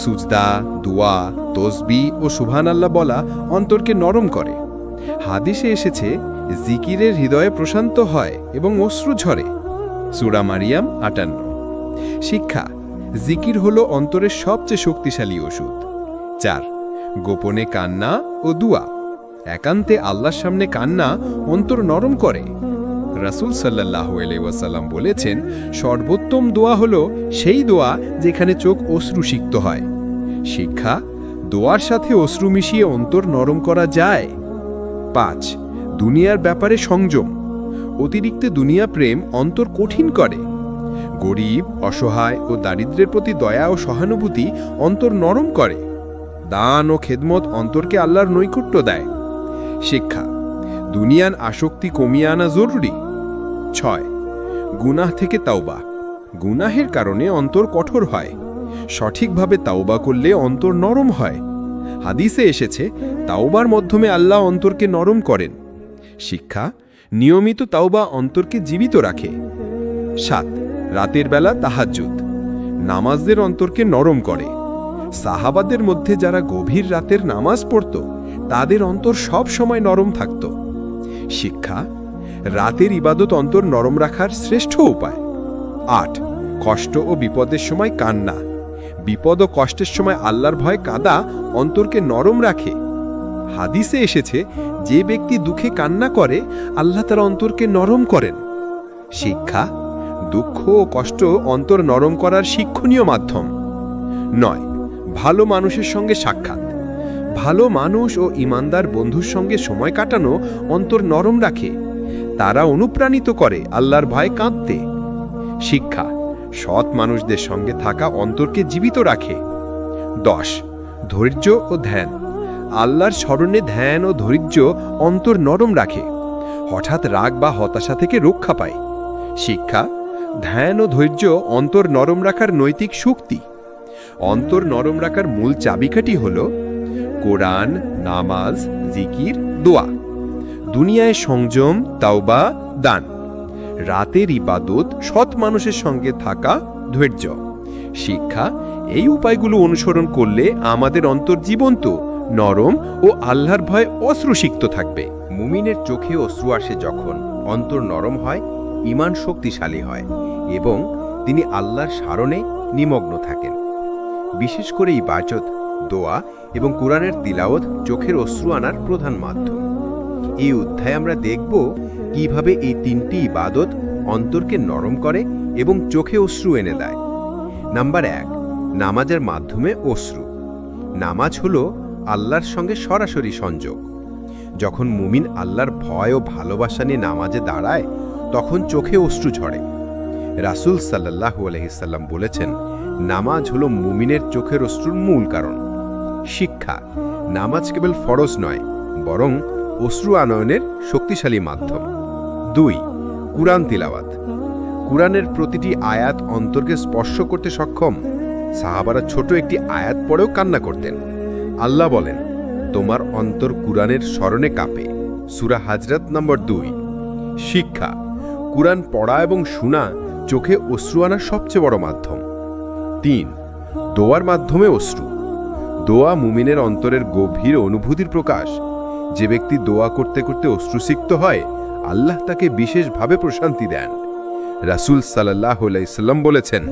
সুজদা, দোয়া, তসবিহ ও সুবহানাল্লাহ বলা অন্তরকে নরম করে। হাদিসে এসেছে, জিকিরের হৃদয়ে প্রশান্ত হয় এবং অশ্রু ঝরে। সূরা মারিয়াম 58। শিক্ষা, জিকির হলো অন্তরের সবচেয়ে শক্তিশালী ওষুধ। 4, গোপনে কান্না ও দুয়া। একান্তে আল্লাহর সামনে কান্না অন্তর নরম করে। রাসূল সাল্লাল্লাহু আলাইহি ওয়াসাল্লাম বলেছেন, সর্বোত্তম দোয়া হলো সেই দোয়া যেখানে চোখ অশ্রুসিক্ত হয়। শিক্ষা, দোয়ার সাথে অশ্রু মিশিয়ে অন্তর নরম করা যায়। 5, দুনিয়ার ব্যাপারে সংযম। অতিরিক্ত দুনিয়া প্রেম অন্তর কঠিন করে। গরিব, অসহায় ও দারিদ্র্যের প্রতি দয়া ও সহানুভূতি অন্তর নরম করে। দান ও খেদমত অন্তরকে আল্লাহর নৈকট্য দেয়। শিক্ষা, দুনিয়ার আসক্তি কমিয়ে আনা জরুরি। 6, গুনাহ থেকে তাওবা। গুনাহের কারণে অন্তর কঠোর হয়। সঠিকভাবে তাওবা করলে অন্তর নরম হয়। হাদিসে এসেছে, তাওবার মাধ্যমে আল্লাহ অন্তরকে নরম করেন। শিক্ষা, নিয়মিত তাওবা অন্তরকে জীবিত রাখে। 7, রাতের বেলা তাহাজ্জুদ। নামাজদের অন্তরকে নরম করে। সাহাবাদের মধ্যে যারা গভীর রাতের নামাজ পড়ত তাদের অন্তর সব সময় নরম থাকত। শিক্ষা, রাতের ইবাদত অন্তর নরম রাখার শ্রেষ্ঠ উপায়। 8, কষ্ট ও বিপদের সময় কান্না। বিপদ ও কষ্টের সময় আল্লাহর ভয় কাঁদা অন্তরকে নরম রাখে। হাদিসে এসেছে, যে ব্যক্তি দুঃখে কান্না করে আল্লাহ তার অন্তরকে নরম করেন। শিক্ষা, দুঃখ ও কষ্ট অন্তর নরম করার শিক্ষণীয় মাধ্যম। 9, ভালো মানুষের সঙ্গে সাক্ষাৎ। ভালো মানুষ ও ঈমানদার বন্ধুর সঙ্গে সময় কাটানো অন্তর নরম রাখে। তারা অনুপ্রাণিত করে আল্লাহর ভয় কাঁদতে। শিক্ষা, সৎ মানুষদের সঙ্গে থাকা অন্তরকে জীবিত রাখে। 10, ধৈর্য ও ধ্যান। আল্লাহর স্মরণে ধ্যান ও ধৈর্য অন্তর নরম রাখে। হঠাৎ রাগ বা হতাশা থেকে রক্ষা পায়। শিক্ষা, ধ্যান ও ধৈর্য অন্তর নরম রাখার নৈতিক শক্তি। অন্তর নরম রাখার মূল চাবিকাঠি হল কোরআন, নামাজ, জিকির, দোয়া। দুনিয়ায় সংযম, তাওবা, দান। রাতের ইবাদত, সৎ মানুষের সঙ্গে থাকা, ধৈর্য। শিক্ষা, এই উপায়গুলো অনুসরণ করলে আমাদের অন্তর জীবন্ত, নরম ও আল্লাহর ভয় অশ্রুসিক্ত থাকবে। মুমিনের চোখে অশ্রু আসে যখন অন্তর নরম হয়, ঈমান শক্তিশালী হয় এবং তিনি আল্লাহর স্মরণে নিমগ্ন থাকেন। বিশেষ করে ইবাদত, দোয়া এবং কোরআনের তিলাওয়াত চোখের অশ্রু আনার প্রধান মাধ্যম। এই অধ্যায়ে আমরা দেখব কিভাবে এই তিনটি ইবাদত অন্তরকে নরম করে এবং চোখে অশ্রু এনে দেয়। নাম্বার 1, নামাজের মাধ্যমে অশ্রু। নামাজ হলো আল্লাহর সঙ্গে সরাসরি সংযোগ। যখন মুমিন আল্লাহর ভয় ও ভালোবাসা নিয়ে নামাজে দাঁড়ায়, তখন চোখে অশ্রু ঝরে। রাসূল সাল্লাল্লাহু আলাইহি সাল্লাম বলেছেন, নামাজ হলো মুমিনের চোখের অশ্রুর মূল কারণ। শিক্ষা: নামাজ কেবল ফরজ নয়, বরং অশ্রু আনয়নের শক্তিশালী মাধ্যম। 2, কুরআন তিলাওয়াত। কুরআনের প্রতিটি আয়াত অন্তরকে স্পর্শ করতে সক্ষম। সাহাবারা ছোট একটি আয়াত পড়েও কান্না করতেন। আল্লাহ বলেন, তোমার অন্তর কুরআনের স্মরণে কাঁপে। সূরা হাজরাত নম্বর 2। শিক্ষা: কুরআন পড়া এবং শোনা চোখে অশ্রু আনার সবচেয়ে বড় মাধ্যম। 3, দোয়ার মাধ্যমে অশ্রু। দোয়া মুমিনের অন্তরের গভীর অনুভূতির প্রকাশ। যে ব্যক্তি দোয়া করতে করতে অশ্রুসিক্ত হয়, আল্লাহ তাকে বিশেষভাবে প্রশান্তি দেন। রাসূল সাল্লাল্লাহু আলাইহি সাল্লাম বলেছেন,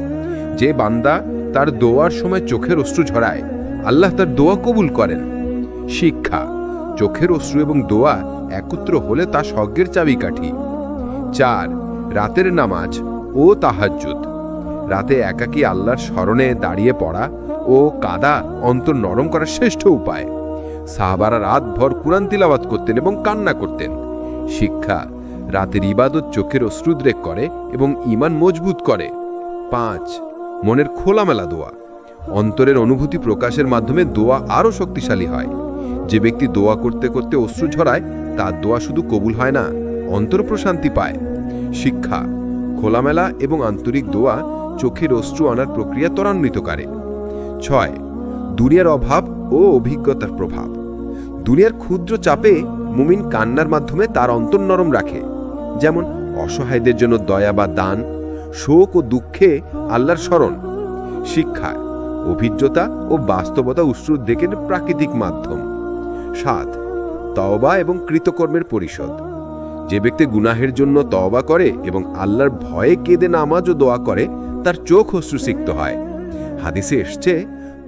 যে বান্দা তার দোয়ার সময় চোখের অশ্রু ঝরায়, আল্লাহ তার দোয়া কবুল করেন। শিক্ষা: চোখের অশ্রু এবং দোয়া একত্র হলে তা স্বর্গের চাবিকাঠি। 4, রাতের নামাজ ও তাহাজ্জুদ। রাতে একাকী আল্লাহর স্মরণে দাঁড়িয়ে পড়া ও কাঁদা অন্তর নরম করার শ্রেষ্ঠ উপায়। সাহাবারা রাতভর কুরআন তিলাওয়াত করতেন এবং কান্না করতেন। শিক্ষা: রাতের ইবাদত চোখের অশ্রুদ্রেক করে এবং ঈমান মজবুত করে। 5, মনের খোলামেলা দোয়া। অন্তরের অনুভূতি প্রকাশের মাধ্যমে দোয়া আরও শক্তিশালী হয়। যে ব্যক্তি দোয়া করতে করতে অশ্রু ঝরায়, তার দোয়া শুধু কবুল হয় না, অন্তর প্রশান্তি পায়। শিক্ষা: খোলামেলা এবং আন্তরিক দোয়া চোখের অশ্রু আনার প্রক্রিয়া ত্বরান্বিত করে। 6, দুনিয়ার অভাব ও অভিজ্ঞতার প্রভাব। দুনিয়ার ক্ষুদ্র চাপে মুমিন কান্নার মাধ্যমে তার অন্তর নরম রাখে। যেমন অসহায়দের জন্য দয়া বা দান, শোক ও দুঃখে আল্লাহর স্মরণ। শিক্ষা: অভিজ্ঞতা ও বাস্তবতা অশ্রুদ্রেকের প্রাকৃতিক মাধ্যম। 7, তওবা এবং কৃতকর্মের পরিশোধ। যে ব্যক্তি গুনাহের জন্য তওবা করে এবং আল্লাহর ভয়ে কেঁদে নামাজ ও দোয়া করে, তার চোখ অশ্রুসিক্ত হয়। হাদিসে এসছে,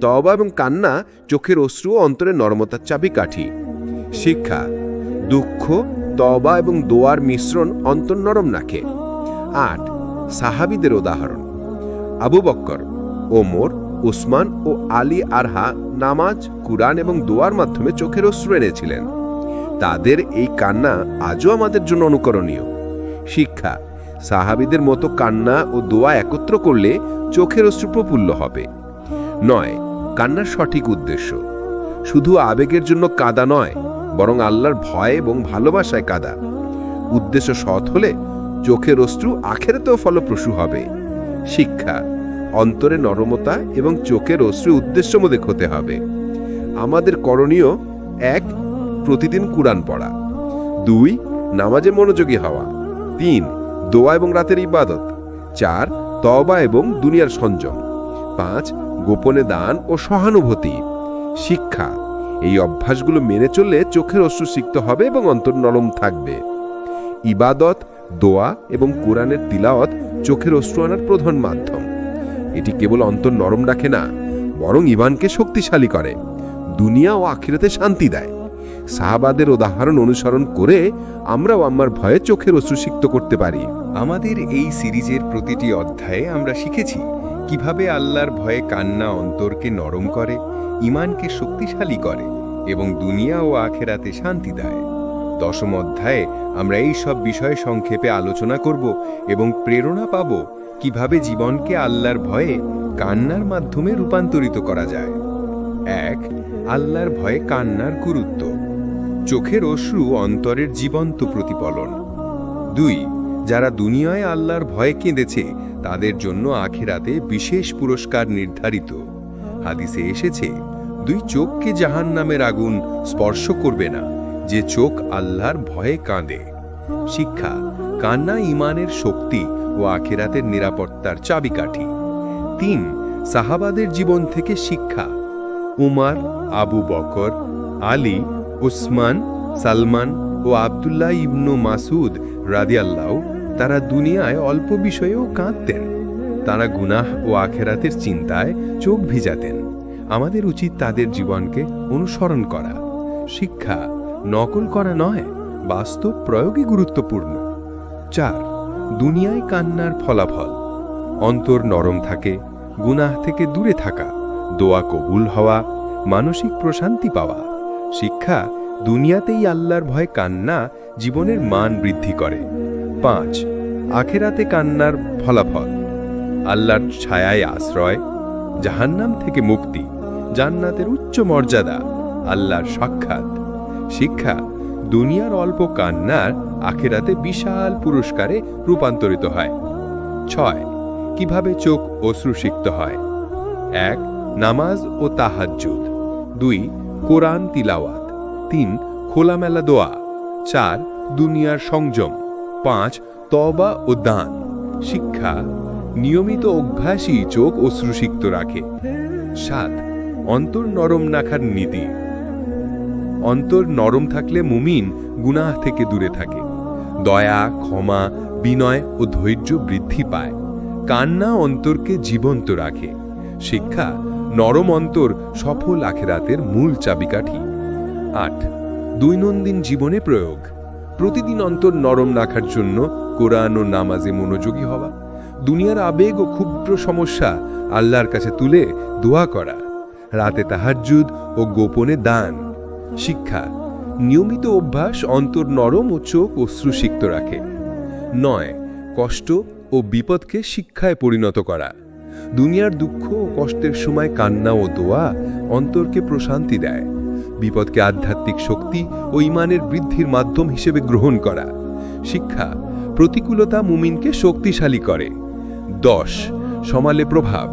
তওবা এবং কান্না চোখের অশ্রু ও অন্তরের নরমতার চাবিকাঠি। শিক্ষা: দুঃখ, তওবা এবং দোয়ার মিশ্রণ অন্তর নরম রাখে। 8, সাহাবীদের উদাহরণ। আবু বকর, ওমর, উসমান ও আলী আরহা নামাজ, কুরআন এবং দোয়ার মাধ্যমে চোখের অশ্রু এনেছিলেন। তাদের এই কান্না আজও আমাদের জন্য অনুকরণীয়। শিক্ষা: সাহাবীদের মতো কান্না ও দোয়া একত্র করলে চোখের অশ্রু প্রফুল্ল হবে। 9, কান্নার সঠিক উদ্দেশ্য। শুধু আবেগের জন্য কাঁদা নয়, বরং আল্লাহর ভয় এবং ভালোবাসায় কাঁদা। উদ্দেশ্য সৎ হলে চোখের অশ্রু আখিরাতেও ফলপ্রসূ হবে। শিক্ষা: অন্তরে নরমতা এবং চোখের অশ্রু উদ্দেশ্যমূলক হতে হবে। আমাদের করণীয়: 1, প্রতিদিন কুরআন পড়া। 2, নামাজে মনোযোগী হওয়া। 3, দোয়া এবং রাতের ইবাদত। 4, তওবা এবং দুনিয়ার সংযম। 5, গোপনে দান ও সহানুভূতি। শিক্ষা: এই অভ্যাসগুলো মেনে চললে চোখের অশ্রু সিক্ত হবে এবং অন্তর নরম থাকবে। ইবাদত, দোয়া এবং কোরআনের তিলাওয়াত চোখের অশ্রু আনার প্রধান মাধ্যম। এটি কেবল অন্তর নরম রাখে না, বরং ঈমানকে শক্তিশালী করে, দুনিয়া ও আখিরাতে শান্তি দেয়। সাহাবাদের উদাহরণ অনুসরণ করে আমরাও আমার ভয়ে চোখের অশ্রু সিক্ত করতে পারি। আমাদের এই সিরিজের প্রতিটি অধ্যায়ে আমরা শিখেছি কিভাবে আল্লাহর ভয়ে কান্না অন্তরকে নরম করে, ঈমানকে শক্তিশালী করে এবং দুনিয়া ও আখিরাতে শান্তি দেয়। 10ম অধ্যায়ে আমরা এই সব বিষয়ে সংক্ষেপে আলোচনা করব এবং প্রেরণা পাব কিভাবে জীবনকে আল্লাহর ভয়ে কান্নার মাধ্যমে রূপান্তরিত করা যায়। 1, আল্লাহর ভয়ে কান্নার গুরুত্ব। চোখের অশ্রু অন্তরের জীবন্ত প্রতিফলন। 2, যারা দুনিয়ায় আল্লাহর ভয়ে কেঁদেছে তাদের জন্য আখিরাতে বিশেষ পুরস্কার নির্ধারিত। হাদিসে এসেছে, 2 চোখকে জাহান্নামের আগুন স্পর্শ করবে না, যে চোখ আল্লাহর ভয়ে কাঁদে। শিক্ষা: কান্না ঈমানের শক্তি ও আখিরাতের নিরাপত্তার চাবিকাঠি। 3, সাহাবাদের জীবন থেকে শিক্ষা। উমর, আবু বকর, আলী, উসমান, সালমান ও আব্দুল্লাহ ইবনু মাসুদ রাদিয়াল্লাহু তারা দুনিয়ায় অল্প বিষয়েও কাঁদতেন। তারা গুনাহ ও আখিরাতের চিন্তায় চোখ ভিজাতেন। আমাদের উচিত তাদের জীবনকে অনুসরণ করা। শিক্ষা: নকল করা নয়, বাস্তব প্রয়োগই গুরুত্বপূর্ণ। 4, দুনিয়ায় কান্নার ফলাফল। অন্তর নরম থাকে, গুনাহ থেকে দূরে থাকা, দোয়া কবুল হওয়া, মানসিক প্রশান্তি পাওয়া। শিক্ষা, দুনিয়াতেই আল্লাহর ভয় কান্না জীবনের মান বৃদ্ধি করে। 5. আখেরাতে কান্নার ফলাফল: আল্লাহর ছায়ায় আশ্রয়, জাহান্নাম থেকে মুক্তি, জান্নাতের উচ্চ মর্যাদা, আল্লাহর সাক্ষাৎ। শিক্ষা, দুনিয়ার অল্প কান্নার আখেরাতে বিশাল পুরস্কারে রূপান্তরিত হয়। 6. কিভাবে চোখ অশ্রুসিক্ত হয়: 1. নামাজ ও তাহাজ্জুদ, 2. কোরআন তিলাওয়াত, 3. খোলামেলা দোয়া, 4. দুনিয়ার সংযম, 5. তওবা ও দান। শিক্ষা, নিয়মিত অভ্যাসই চোখ অশ্রুসিক্ত রাখে। 7. অন্তর নরম রাখার নীতি: অন্তর নরম থাকলে মুমিন গুনাহ থেকে দূরে থাকে, দয়া, ক্ষমা, বিনয় ও ধৈর্য বৃদ্ধি পায়। কান্না অন্তরকে জীবন্ত রাখে। শিক্ষা, নরম অন্তর সফল আখেরাতের মূল চাবিকাঠি। 8. দৈনন্দিন জীবনে প্রয়োগ: প্রতিদিন অন্তর নরম রাখার জন্য কোরআন ও নামাজে মনোযোগী হওয়া, দুনিয়ার আবেগ ও ক্ষুদ্র সমস্যা আল্লাহর কাছে তুলে দোয়া করা, রাতে তাহাজ্জুদ ও গোপনে দান। শিক্ষা, নিয়মিত অভ্যাস অন্তর নরম ও চোখ অশ্রুসিক্ত রাখে। 9. কষ্ট ও বিপদকে শিক্ষায় পরিণত করা: দুনিয়ার দুঃখ ও কষ্টের সময় কান্না ও দোয়া অন্তরকে প্রশান্তি দেয়। বিপদকে আধ্যাত্মিক শক্তি ও ঈমানের বৃদ্ধির মাধ্যম হিসেবে গ্রহণ করা। শিক্ষা, প্রতিকূলতা মুমিনকে শক্তিশালী করে। 10. সমালে প্রভাব: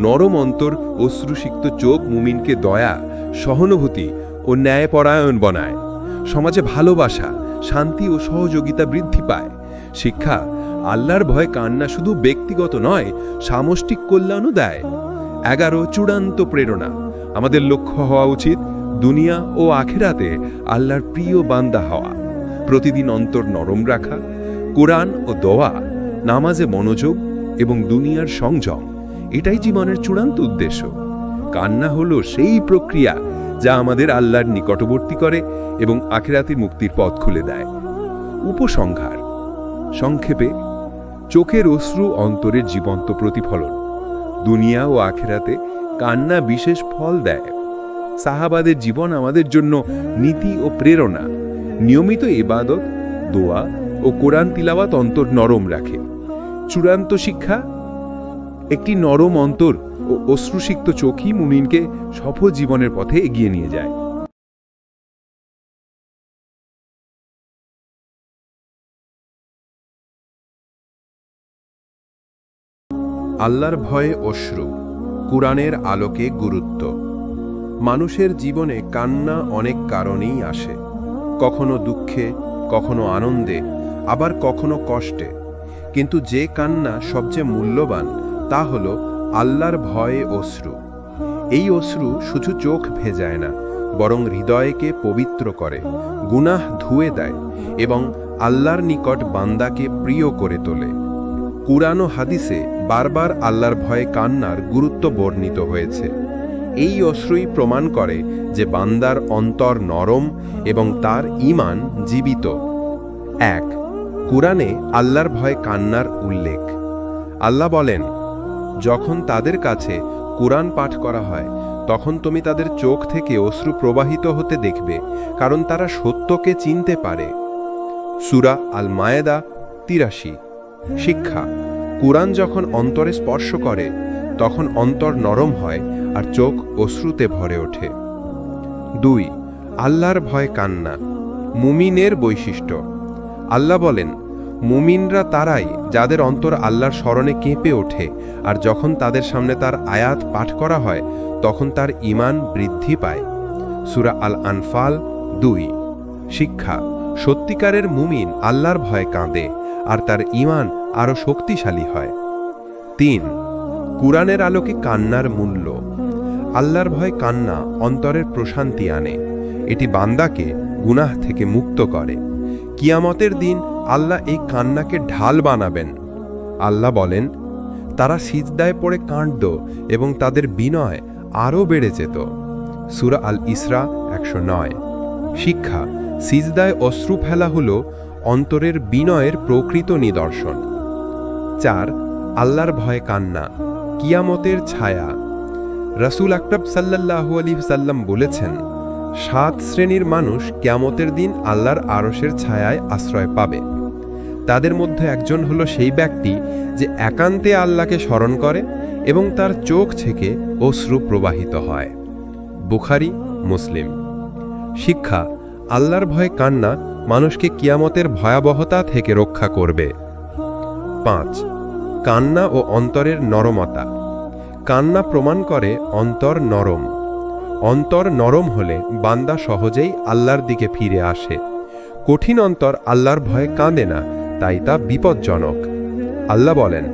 নরম অন্তর, অশ্রুসিক্ত চোখ মুমিনকে দয়া, সহানুভূতি ও ন্যায়পরায়ণ বানায়। সমাজে ভালোবাসা, শান্তি ও সহযোগিতা বৃদ্ধি পায়। শিক্ষা, আল্লাহর ভয় কান্না শুধু ব্যক্তিগত নয়, সামষ্টিক কল্যাণও দেয়। 11. চূড়ান্ত প্রেরণা: আমাদের লক্ষ্য হওয়া উচিত দুনিয়া ও আখেরাতে আল্লাহর প্রিয় বান্দা হওয়া। প্রতিদিন অন্তর নরম রাখা, কোরআন ও দোয়া, নামাজে মনোযোগ এবং দুনিয়ার সংযম, এটাই জীবনের চূড়ান্ত উদ্দেশ্য। কান্না হলো সেই প্রক্রিয়া যা আমাদের আল্লাহর নিকটবর্তী করে এবং আখেরাতে মুক্তির পথ খুলে দেয়। উপসংহার: সংক্ষেপে, চোখের অশ্রু অন্তরের জীবন্ত প্রতিফলন। দুনিয়া ও আখেরাতে কান্না বিশেষ ফল দেয়। সাহাবাদের জীবন আমাদের জন্য নীতি ও প্রেরণা। নিয়মিত ইবাদত, দোয়া ও কোরআন তিলাওয়াত অন্তর নরম রাখে। চূড়ান্ত শিক্ষা: একটি নরম অন্তর ও অশ্রুসিক্ত চোখই মুমিনকে সফল জীবনের পথে এগিয়ে নিয়ে যায়। আল্লাহর ভয়ে অশ্রু, কুরআনের আলোকে গুরুত্ব। মানুষের জীবনে কান্না অনেক কারণেই আসে, কখনো দুঃখে, কখনো আনন্দে, আবার কখনো কষ্টে। কিন্তু যে কান্না সবচেয়ে মূল্যবান তা হল আল্লাহর ভয়ে অশ্রু। এই অশ্রু শুধু চোখ ভেজায় না, বরং হৃদয়কে পবিত্র করে, গুনাহ ধুয়ে দেয় এবং আল্লাহর নিকট বান্দাকে প্রিয় করে তোলে। কুরআন ও হাদিসে বারবার আল্লাহর ভয়ে কান্নার গুরুত্ব বর্ণিত হয়েছে। এই অশ্রুই প্রমাণ করে যে বান্দার অন্তর নরম এবং তার ঈমান জীবিত। 1. কুরআনে আল্লাহর ভয়ে কান্নার উল্লেখ। আল্লাহ বলেন, যখন তাদের কাছে কুরআন পাঠ করা হয় তখন তুমি তাদের চোখ থেকে অশ্রু প্রবাহিত হতে দেখবে, কারণ তারা সত্যকে চিনতে পারে। সূরা আল মায়েদা 83। শিক্ষা: কুরআন যখন অন্তরে স্পর্শ করে তখন অন্তর নরম হয় আর চোখ অশ্রুতে ভরে ওঠে। 2. আল্লাহর ভয় কান্না, মুমিনের বৈশিষ্ট্য। আল্লাহ বলেন, মুমিনরা তারাই যাদের অন্তর আল্লাহর স্মরণে কেঁপে ওঠে, আর যখন তাদের সামনে তার আয়াত পাঠ করা হয় তখন তার ঈমান বৃদ্ধি পায়। সূরা আল আনফাল 2। শিক্ষা: সত্যিকারের মুমিন আল্লাহর ভয়ে কাঁদে আর তার ঈমান আরও শক্তিশালী হয়। 3. কুরআনের আলোকে কান্নার মূল্য। আল্লাহর ভয় কান্না অন্তরের প্রশান্তি আনে, এটি বান্দাকে গুনাহ থেকে মুক্ত করে। কিয়ামতের দিন আল্লাহ এই কান্নাকে ঢাল বানাবেন। আল্লাহ বলেন, তারা সিজদায় পড়ে কাঁদত এবং তাদের বিনয় আরও বেড়ে যেত। সূরা আল ইসরা 109। শিক্ষা: সিজদায় অশ্রু ফেলা হল অন্তরের বিনয়ের প্রকৃত নিদর্শন। 4. আল্লাহর ভয়ে কান্না, কিয়ামতের ছায়া। রাসূল আকরাম সাল্লাল্লাহু আলাইহি সাল্লাম বলেছেন, 7 শ্রেণীর মানুষ কিয়ামতের দিন আল্লাহর আরশের ছায়ায় আশ্রয় পাবে। তাদের মধ্যে একজন হলো সেই ব্যক্তি যে একান্তে আল্লাহকে স্মরণ করে এবং তার চোখ থেকে অশ্রু প্রবাহিত হয়। বুখারী, মুসলিম। শিক্ষা: আল্লাহর ভয়ে কান্না মানুষকে কিয়ামতের ভয়াবহতা থেকে রক্ষা করবে। 5. কান্না ও অন্তরের নরমতা। কান্না প্রমাণ করে অন্তর নরম। অন্তর নরম হলে বান্দা সহজেই আল্লাহর দিকে ফিরে আসে। কঠিন অন্তর আল্লাহর ভয়ে কাঁদে না, তাই তা বিপজ্জনক। আল্লাহ বলেন,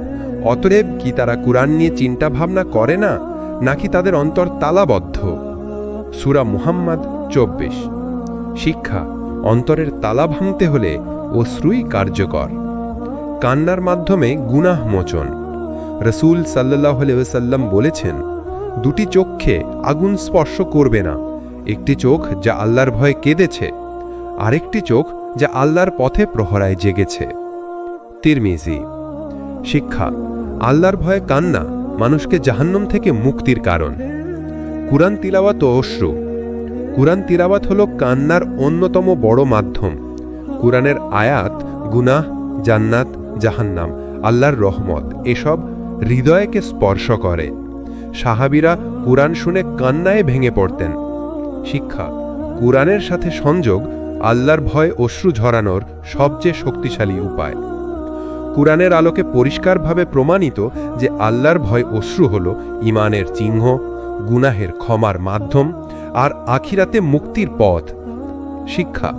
অতএব কি তারা কুরআন নিয়ে চিন্তা ভাবনা করে না, নাকি তাদের অন্তর তালাবদ্ধ? সূরা মুহাম্মদ 24। শিক্ষা: অন্তরের তালা ভাঙতে হলে অশ্রুই কার্যকর। কান্নার মাধ্যমে গুনাহ মোচন। রাসূল সাল্লাল্লাহু আলাইহি ওয়াসাল্লাম বলেছেন, 2টি চোখে আগুন স্পর্শ করবে না, একটি চোখ যা আল্লাহর ভয়ে কেঁদেছে, আরেকটি চোখ যা আল্লাহর পথে প্রহরায় জেগেছে। তিরমিজি। শিক্ষা: আল্লাহর ভয়ে কান্না মানুষকে জাহান্নাম থেকে মুক্তির কারণ। কুরআন তিলাওয়াত ও অশ্রু। কুরআন তিলাওয়াত হল কান্নার অন্যতম বড় মাধ্যম। কুরআনের আয়াত গুনাহ, জান্নাত, জাহান্নাম, আল্লাহর রহমত এসব হৃদয়কে স্পর্শ করে। সাহাবীরা কুরআন শুনে কান্নায় ভেঙে পড়তেন। শিক্ষা: কুরআনের সাথে সংযোগ আল্লাহর ভয় অশ্রু ঝরানোর সবচেয়ে শক্তিশালী উপায়। কুরআনের আলোকে পরিষ্কারভাবে প্রমাণিত যে আল্লাহর ভয় অশ্রু হল ঈমানের চিহ্ন, গুনাহের ক্ষমার মাধ্যম আর আখিরাতে মুক্তির পথ। শিক্ষা: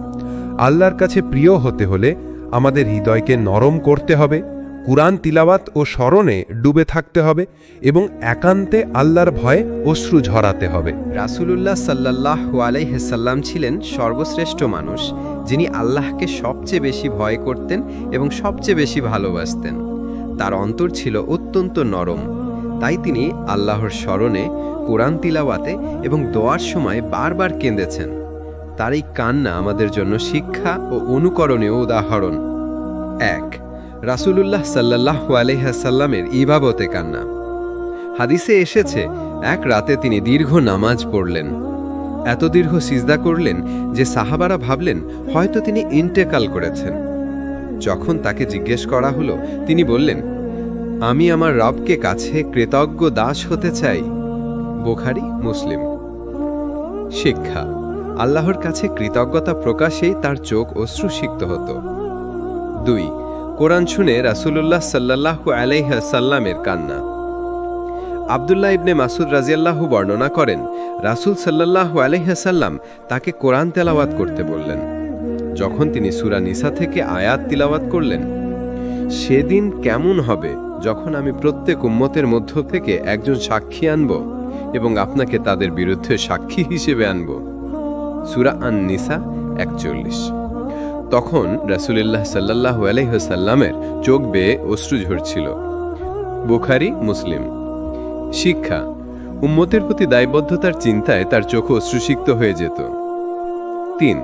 আল্লাহর কাছে প্রিয় হতে হলে আমাদের হৃদয়কে নরম করতে হবে, কুরআন তিলাওয়াত ও স্মরণে ডুবে থাকতে হবে এবং একান্তে আল্লাহর ভয়ে অশ্রু ঝরাতে হবে। রাসূলুল্লাহ সাল্লাল্লাহু আলাইহি সাল্লাম ছিলেন সর্বশ্রেষ্ঠ মানুষ, যিনি আল্লাহকে সবচেয়ে বেশি ভয় করতেন এবং সবচেয়ে বেশি ভালোবাসতেন। তার অন্তর ছিল অত্যন্ত নরম, তাই তিনি আল্লাহর স্মরণে, কুরআন তিলাওয়াতে এবং দোয়ার সময় বারবার কেঁদেছেন। তার এই কান্না আমাদের জন্য শিক্ষা ও অনুকরণীয় উদাহরণ। 1. রাসূলুল্লাহ সাল্লাল্লাহু আলাইহি সাল্লামের ইবাদতে কান্না। হাদিসে এসেছে, এক রাতে তিনি দীর্ঘ নামাজ পড়লেন। এত দীর্ঘ সিজদা করলেন যে সাহাবারা ভাবলেন হয়তো তিনি ইন্তেকাল করেছেন। যখন তাকে জিজ্ঞেস করা হলো, তিনি বললেন, আমি আমার রবকে কাছে কৃতজ্ঞ দাস হতে চাই। বুখারী, মুসলিম। শিক্ষা: আল্লাহর কাছে কৃতজ্ঞতা প্রকাশেই তার চোখ অশ্রুসিক্ত হতো। 2. কোরআন শুনে রাসূলুল্লাহ সাল্লাল্লাহু আলাইহি সাল্লামের কান্না। আব্দুল্লাহ ইবনে মাসউদ রাদিয়াল্লাহু বর্ণনা করেন, রাসূল সাল্লাল্লাহু আলাইহি সাল্লাম তাকে কোরআন তেলাওয়াত করতে বললেন। যখন তিনি সূরা নিসা থেকে আয়াত তিলাওয়াত করলেন, সেদিন কেমন হবে যখন আমি প্রত্যেক উম্মতের মধ্য থেকে একজন সাক্ষী আনব এবং আপনাকে তাদের বিরুদ্ধে সাক্ষী হিসেবে আনব। সূরা আন-নিসা 41। তখন রাসূলুল্লাহ সাল্লাল্লাহু আলাইহি সাল্লামের চোখ বেয়ে অশ্রু ঝরছিল। বুখারী, মুসলিম। শিক্ষা: উম্মতের প্রতি দায়বদ্ধতার চিন্তায় তার চোখ অশ্রুসিক্ত হয়ে যেত। 3.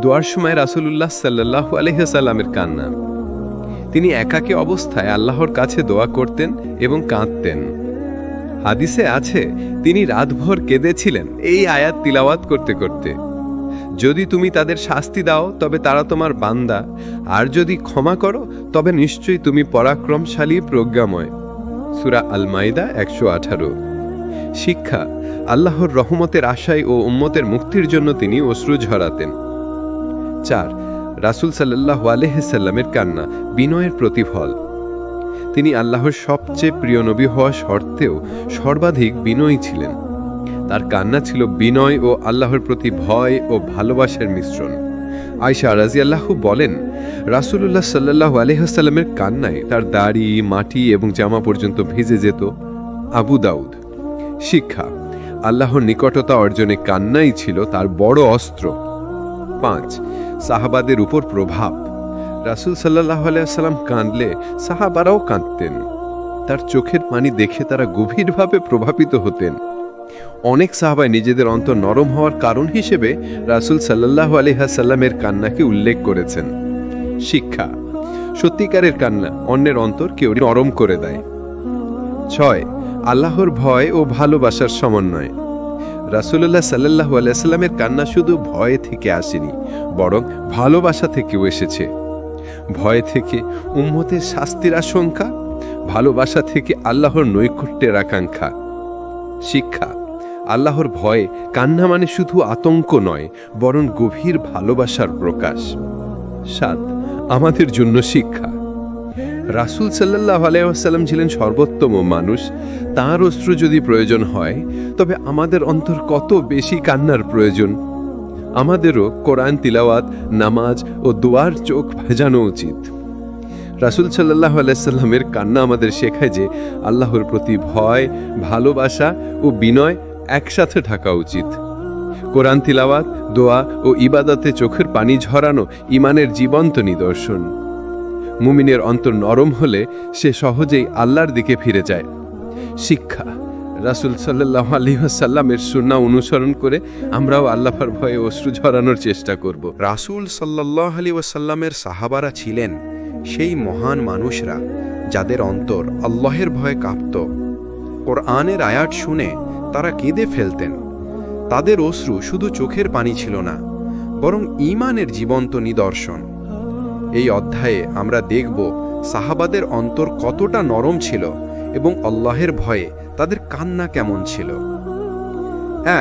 দোয়ার সময় রাসূলুল্লাহ সাল্লাল্লাহু আলাইহি সাল্লামের কান্না। তিনি একাকী অবস্থায় আল্লাহর কাছে দোয়া করতেন এবং কাঁদতেন। হাদিসে আছে, তিনি রাতভর কেঁদেছিলেন এই আয়াত তিলাওয়াত করতে করতে। যদি তুমি তাদের শাস্তি দাও তবে তারা তোমার বান্দা, আর যদি ক্ষমা করো তবে নিশ্চয়ই তুমি পরাক্রমশালী, প্রজ্ঞাময়। সূরা আল মাইদা 118। শিক্ষা: আল্লাহর রহমতের আশায় ও উম্মতের মুক্তির জন্য তিনি অশ্রু ঝরাতেন। 4. রাসূল সাল্লাল্লাহু আলাইহি সাল্লামের কান্না বিনয়ের প্রতিফল। তিনি আল্লাহর সবচেয়ে প্রিয় নবী হওয়া সত্ত্বেও সর্বাধিক বিনয়ী ছিলেন। তার কান্না ছিল বিনয় ও আল্লাহর প্রতি ভয় ও ভালোবাসার মিশ্রণ। আয়েশা রাদিয়াল্লাহু বলেন, রাসূলুল্লাহ সাল্লাল্লাহু আলাইহি সাল্লামের কান্নায় তার দাড়ি, মাটি এবং জামা পর্যন্ত ভিজে যেত। আবু দাউদ। শিক্ষা: আল্লাহর নিকটতা অর্জনে কান্নাই ছিল তার বড় অস্ত্র। 5. সাহাবাদের উপর প্রভাব। রাসূল সাল্লাল্লাহু আলাইহি ওয়াসাল্লাম কাঁদলে সাহাবারাও কাঁদতেন। তার চোখের পানি দেখে তারা গভীরভাবে প্রভাবিত হতেন। অনেক সাহাবা নিজেদের অন্তর নরম হওয়ার কারণ হিসেবে রাসূল সাল্লাল্লাহু আলাইহি ওয়াসাল্লামের কান্নাকে উল্লেখ করেছেন। শিক্ষা: সত্যিকারের কান্না অন্যের অন্তর কেউ নরম করে দেয়। 6. আল্লাহর ভয় ও ভালোবাসার সমন্বয়। রাসূলুল্লাহ সাল্লাল্লাহু আলাইহি সাল্লামের কান্না শুধু ভয় থেকে আসেনি, বরং ভালোবাসা থেকেও এসেছে। ভয় থেকে উম্মতের শাস্তির আশঙ্কা, ভালোবাসা থেকে আল্লাহর নৈকট্যের আকাঙ্ক্ষা। শিক্ষা: আল্লাহর ভয়ে কান্না মানে শুধু আতঙ্ক নয়, বরং গভীর ভালোবাসার প্রকাশ। ৭. আমাদের জন্য শিক্ষা: রাসূল সাল্লাল্লাহু আলাইহি ওয়াসাল্লাম ছিলেন সর্বোত্তম মানুষ। তাঁর অশ্রু যদি প্রয়োজন হয়, তবে আমাদের অন্তর কত বেশি কান্নার প্রয়োজন। আমাদেরও কোরআন তিলাওয়াত, নামাজ ও দোয়ার চোখ ভেজানো উচিত। রাসূল সাল্লাল্লাহু আলাইহি সাল্লামের কান্না আমাদের শেখায় যে আল্লাহর প্রতি ভয়, ভালোবাসা ও বিনয় একসাথে থাকা উচিত। কোরআন তিলাওয়াত, দোয়া ও ইবাদতে চোখের পানি ঝরানো ঈমানের জীবন্ত নিদর্শন। মুমিনের অন্তর নরম হলে সে সহজেই আল্লাহর দিকে ফিরে যায়। শিক্ষা: রাসূল সাল্লাল্লাহু আলাইহি ওয়াসাল্লামের সুন্নাহ অনুসরণ করে আমরাও আল্লাহর ভয়ে অশ্রু ঝরানোর চেষ্টা করব। রাসূল সাল্লাল্লাহু আলাইহি ওয়াসাল্লামের সাহাবারা ছিলেন সেই মহান মানুষরা যাদের অন্তর আল্লাহের ভয়ে কাঁপত। কোরআনের আয়াত শুনে তারা কেঁদে ফেলতেন। তাদের অশ্রু শুধু চোখের পানি ছিল না, বরং ঈমানের জীবন্ত নিদর্শন। এই অধ্যায়ে আমরা দেখব সাহাবাদের অন্তর কতটা নরম ছিল এবং আল্লাহের ভয়ে তাদের কান্না কেমন ছিল।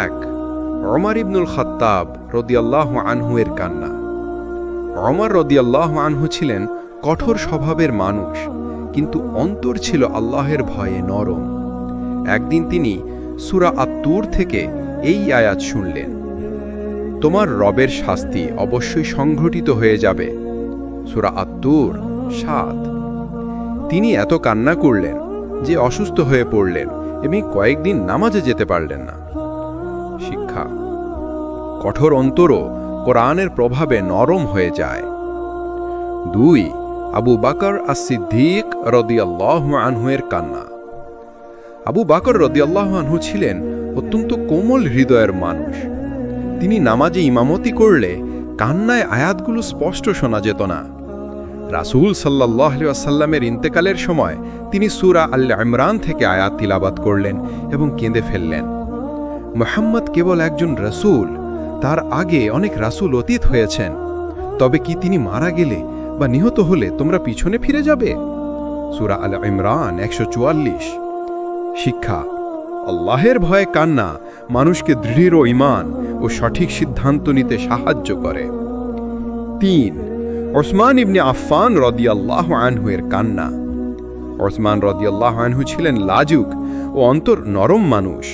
১. ওমর ইবনুল খাত্তাব রাদিয়াল্লাহু আনহু এর কান্না। ওমর রাদিয়াল্লাহু আনহু ছিলেন কঠোর স্বভাবের মানুষ, কিন্তু অন্তর ছিল আল্লাহের ভয়ে নরম। একদিন তিনি সূরা আত-তুর থেকে এই আয়াত শুনলেন: তোমার রবের শাস্তি অবশ্যই সংঘটিত হয়ে যাবে। সূরা আত-তুর ৭। তিনি এত কান্না করলেন যে অসুস্থ হয়ে পড়লেন এবং কয়েকদিন নামাজে যেতে পারলেন না। শিক্ষা: কঠোর অন্তরও কোরআনের প্রভাবে নরম হয়ে যায়। ২. আবু বকর আস-সিদ্দিক রাদিয়াল্লাহু আনহু এর কান্না। আবু বকর রাদিয়াল্লাহু আনহু ছিলেন অত্যন্ত কোমল হৃদয়ের মানুষ। তিনি নামাজে ইমামতি করলে কান্নায় আয়াতগুলো স্পষ্ট শোনা যেত না। রাসূল সাল্লাল্লাহু আলাইহি ওয়াসাল্লামের ইন্তেকালের সময় তিনি সূরা আল ইমরান থেকে আয়াত তিলাওয়াত করলেন এবং কেঁদে ফেললেন। মুহাম্মদ কেবল একজন রাসূল, তার আগে অনেক রাসূল অতীত হয়েছেন। তবে কি তিনি মারা গেলে বা নিহত হলে তোমরা পিছনে ফিরে যাবে? সূরা আল ইমরান ১৪৪। শিক্ষা: আল্লাহের ভয়ে কান্না মানুষকে দৃঢ় ঈমান ও সঠিক সিদ্ধান্ত নিতে সাহায্য করে। ৩. ওসমান ইবনে আফফান রাদিয়াল্লাহু আনহু এর কান্না। ওসমান রাদিয়াল্লাহু আনহু ছিলেন লাজুক ও অন্তর নরম মানুষ।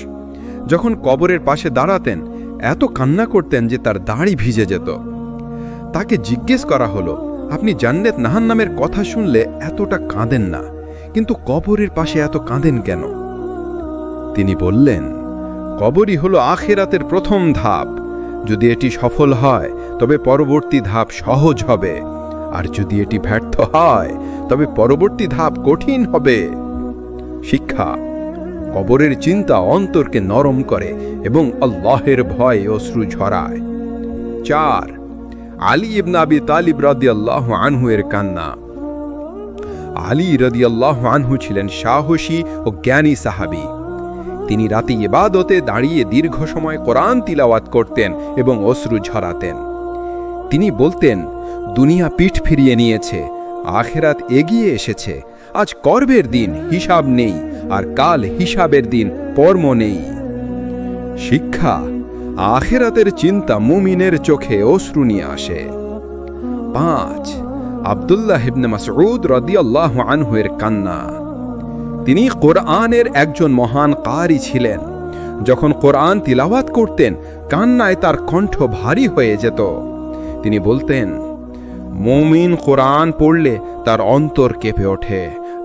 যখন কবরের পাশে দাঁড়াতেন, এত কান্না করতেন যে তার দাড়ি ভিজে যেত। তাকে জিজ্ঞেস করা হলো, আপনি জান্নাত জাহান্নামের কথা শুনলে এতটা কাঁদেন না, কিন্তু কবরের পাশে এত কাঁদেন কেন? তিনি বললেন, কবরই হলো আখিরাতের প্রথম ধাপ। যদি এটি সফল হয় তবে পরবর্তী ধাপ সহজ হবে, আর যদি এটি ব্যর্থ হয় তবে পরবর্তী ধাপ কঠিন হবে। শিক্ষা: কবরের চিন্তা অন্তরকে নরম করে এবং আল্লাহের ভয়ে অশ্রু ঝরায়। ৪. আলী ইবনে আবি তালিব রাদিয়াল্লাহু আনহু এর কান্না। আলী রাদিয়াল্লাহু আনহু ছিলেন সাহসী ও জ্ঞানী সাহাবী। তিনি রাতে ইবাদতে দাঁড়িয়ে দীর্ঘ সময় কোরআন তিলাওয়াত করতেন এবং অশ্রু ঝরাতেন। তিনি বলতেন, দুনিয়া পিঠ ফিরিয়ে নিয়েছে, আখিরাত এগিয়ে এসেছে। আজ কর্মের দিন, হিসাব নেই, আর কাল হিসাবের দিন, কর্ম নেই। শিক্ষা: আখিরাতের চিন্তা মুমিনের চোখে অশ্রু নিয়ে আসে। ৫. আব্দুল্লাহ ইবনে মাসউদ রাদিয়াল্লাহু আনহু এর কান্না। তিনি কোরআনের একজন মহান কারি ছিলেন। যখন কোরআন তিলাওয়াত করতেন, কান্নায় তার কণ্ঠ ভারী হয়ে যেত। তিনি বলতেন, মুমিন কোরআন পড়লে তার অন্তর কেঁপে ওঠে,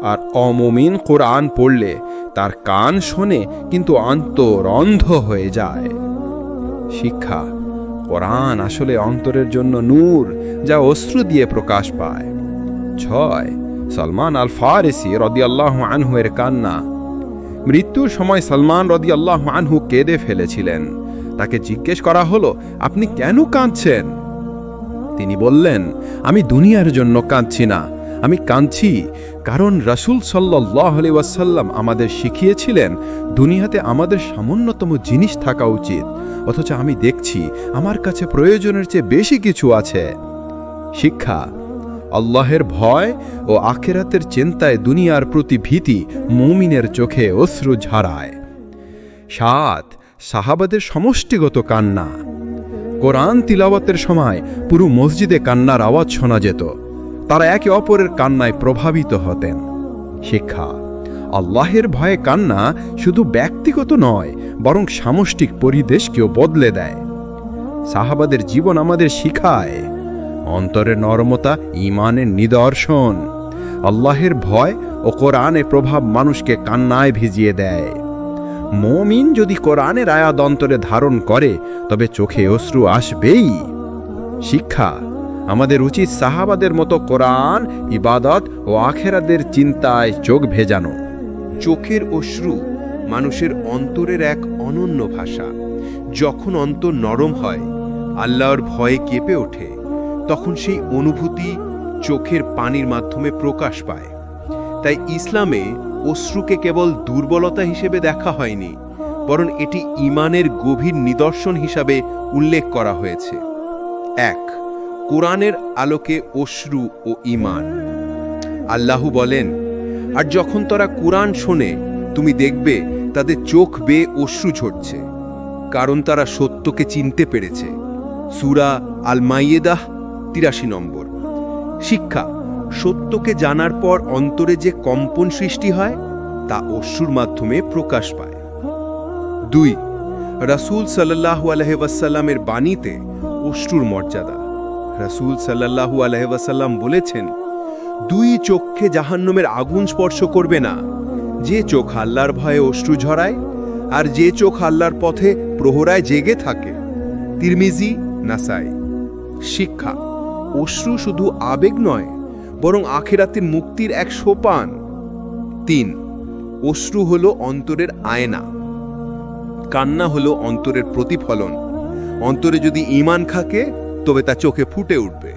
আর অমুমিন কোরআন পড়লে তার কান শোনে কিন্তু অন্তর অন্ধ হয়ে যায়। শিক্ষা: কোরআন আসলে অন্তরের জন্য নূর, যা অশ্রু দিয়ে প্রকাশ পায়। ৬. সালমান আল ফারিসি রাদিয়াল্লাহু আনহু এর কান্না। মৃত্যুর সময় সালমান রাদিয়াল্লাহু আনহু কেঁদে ফেলেছিলেন। তাকে জিজ্ঞেস করা হলো, আপনি কেন কাঁদছেন? তিনি বললেন, আমি দুনিয়ার জন্য কাঁদছি না, আমি কাঁদছি কারণ রাসূল সাল্লাল্লাহু আলাইহি ওয়াসাল্লাম আমাদের শিখিয়েছিলেন দুনিয়াতে আমাদের সামান্যতম জিনিস থাকা উচিত, অথচ আমি দেখছি আমার কাছে প্রয়োজনের চেয়ে বেশি কিছু আছে। শিক্ষা: আল্লাহের ভয় ও আখিরাতের চিন্তায় দুনিয়ার প্রতি ভীতি মুমিনের চোখে অশ্রু ঝরায়। ৭. সাহাবাদের সমষ্টিগত কান্না। কোরআন তিলাওয়াতের সময় পুরো মসজিদে কান্নার আওয়াজ শোনা যেত। তারা একে অপরের কান্নায় প্রভাবিত হতেন। শিক্ষা: আল্লাহের ভয়ে কান্না শুধু ব্যক্তিগত নয়, বরং সামষ্টিক পরিবেশকেও বদলে দেয়। সাহাবাদের জীবন আমাদের শিখায় অন্তরের নরমতা ঈমানের নিদর্শন। আল্লাহের ভয় ও কোরআনের প্রভাব মানুষকে কান্নায় ভিজিয়ে দেয়। মুমিন যদি কোরআনের আয়াত অন্তরে ধারণ করে তবে চোখে অশ্রু আসবেই। শিক্ষা: আমাদের উচিত সাহাবাদের মতো কোরআন, ইবাদত ও আখিরাতের চিন্তায় চোখ ভেজানো। চোখের অশ্রু মানুষের অন্তরের এক অনন্য ভাষা। যখন অন্তর নরম হয়, আল্লাহর ভয়ে কেঁপে ওঠে, তখন সেই অনুভূতি চোখের পানির মাধ্যমে প্রকাশ পায়। তাই ইসলামে অশ্রুকে কেবল দুর্বলতা হিসেবে দেখা হয়নি, বরং এটি ঈমানের গভীর নিদর্শন হিসাবে উল্লেখ করা হয়েছে। ১. কোরআনের আলোকে অশ্রু ও ঈমান। আল্লাহ বলেন, আর যখন তারা কোরআন শোনে তুমি দেখবে তাদের চোখ বেয়ে অশ্রু ঝরছে, কারণ তারা সত্যকে চিনতে পেরেছে। সূরা আল মাইয়েদাহ ৮৩ নম্বর। শিক্ষা: সত্যকে জানার পর অন্তরে যে কম্পন সৃষ্টি হয় তা অশ্রুর মাধ্যমে প্রকাশ পায়। ২. রাসূল সাল্লাল্লাহু আলাইহি ওয়াসাল্লামের বাণীতে অশ্রুর মর্যাদা। রাসূল সাল্লাল্লাহু আলাইহি ওয়াসাল্লাম বলেছেন, ২ চোখে জাহান্নামের আগুন স্পর্শ করবে না, যে চোখ আল্লাহর ভয়ে অশ্রু ঝরায় আর যে চোখ আল্লাহর পথে প্রহরায় জেগে থাকে। তিরমিজি, নাসাই। শিক্ষা: অশ্রু শুধু আবেগ নয়, বরং আখিরাতের মুক্তির এক সোপান। ৩. অশ্রু হলো অন্তরের আয়না। কান্না হলো অন্তরের প্রতিফলন। অন্তরে যদি ঈমান থাকে তবে তা চোখে ফুটে উঠবে।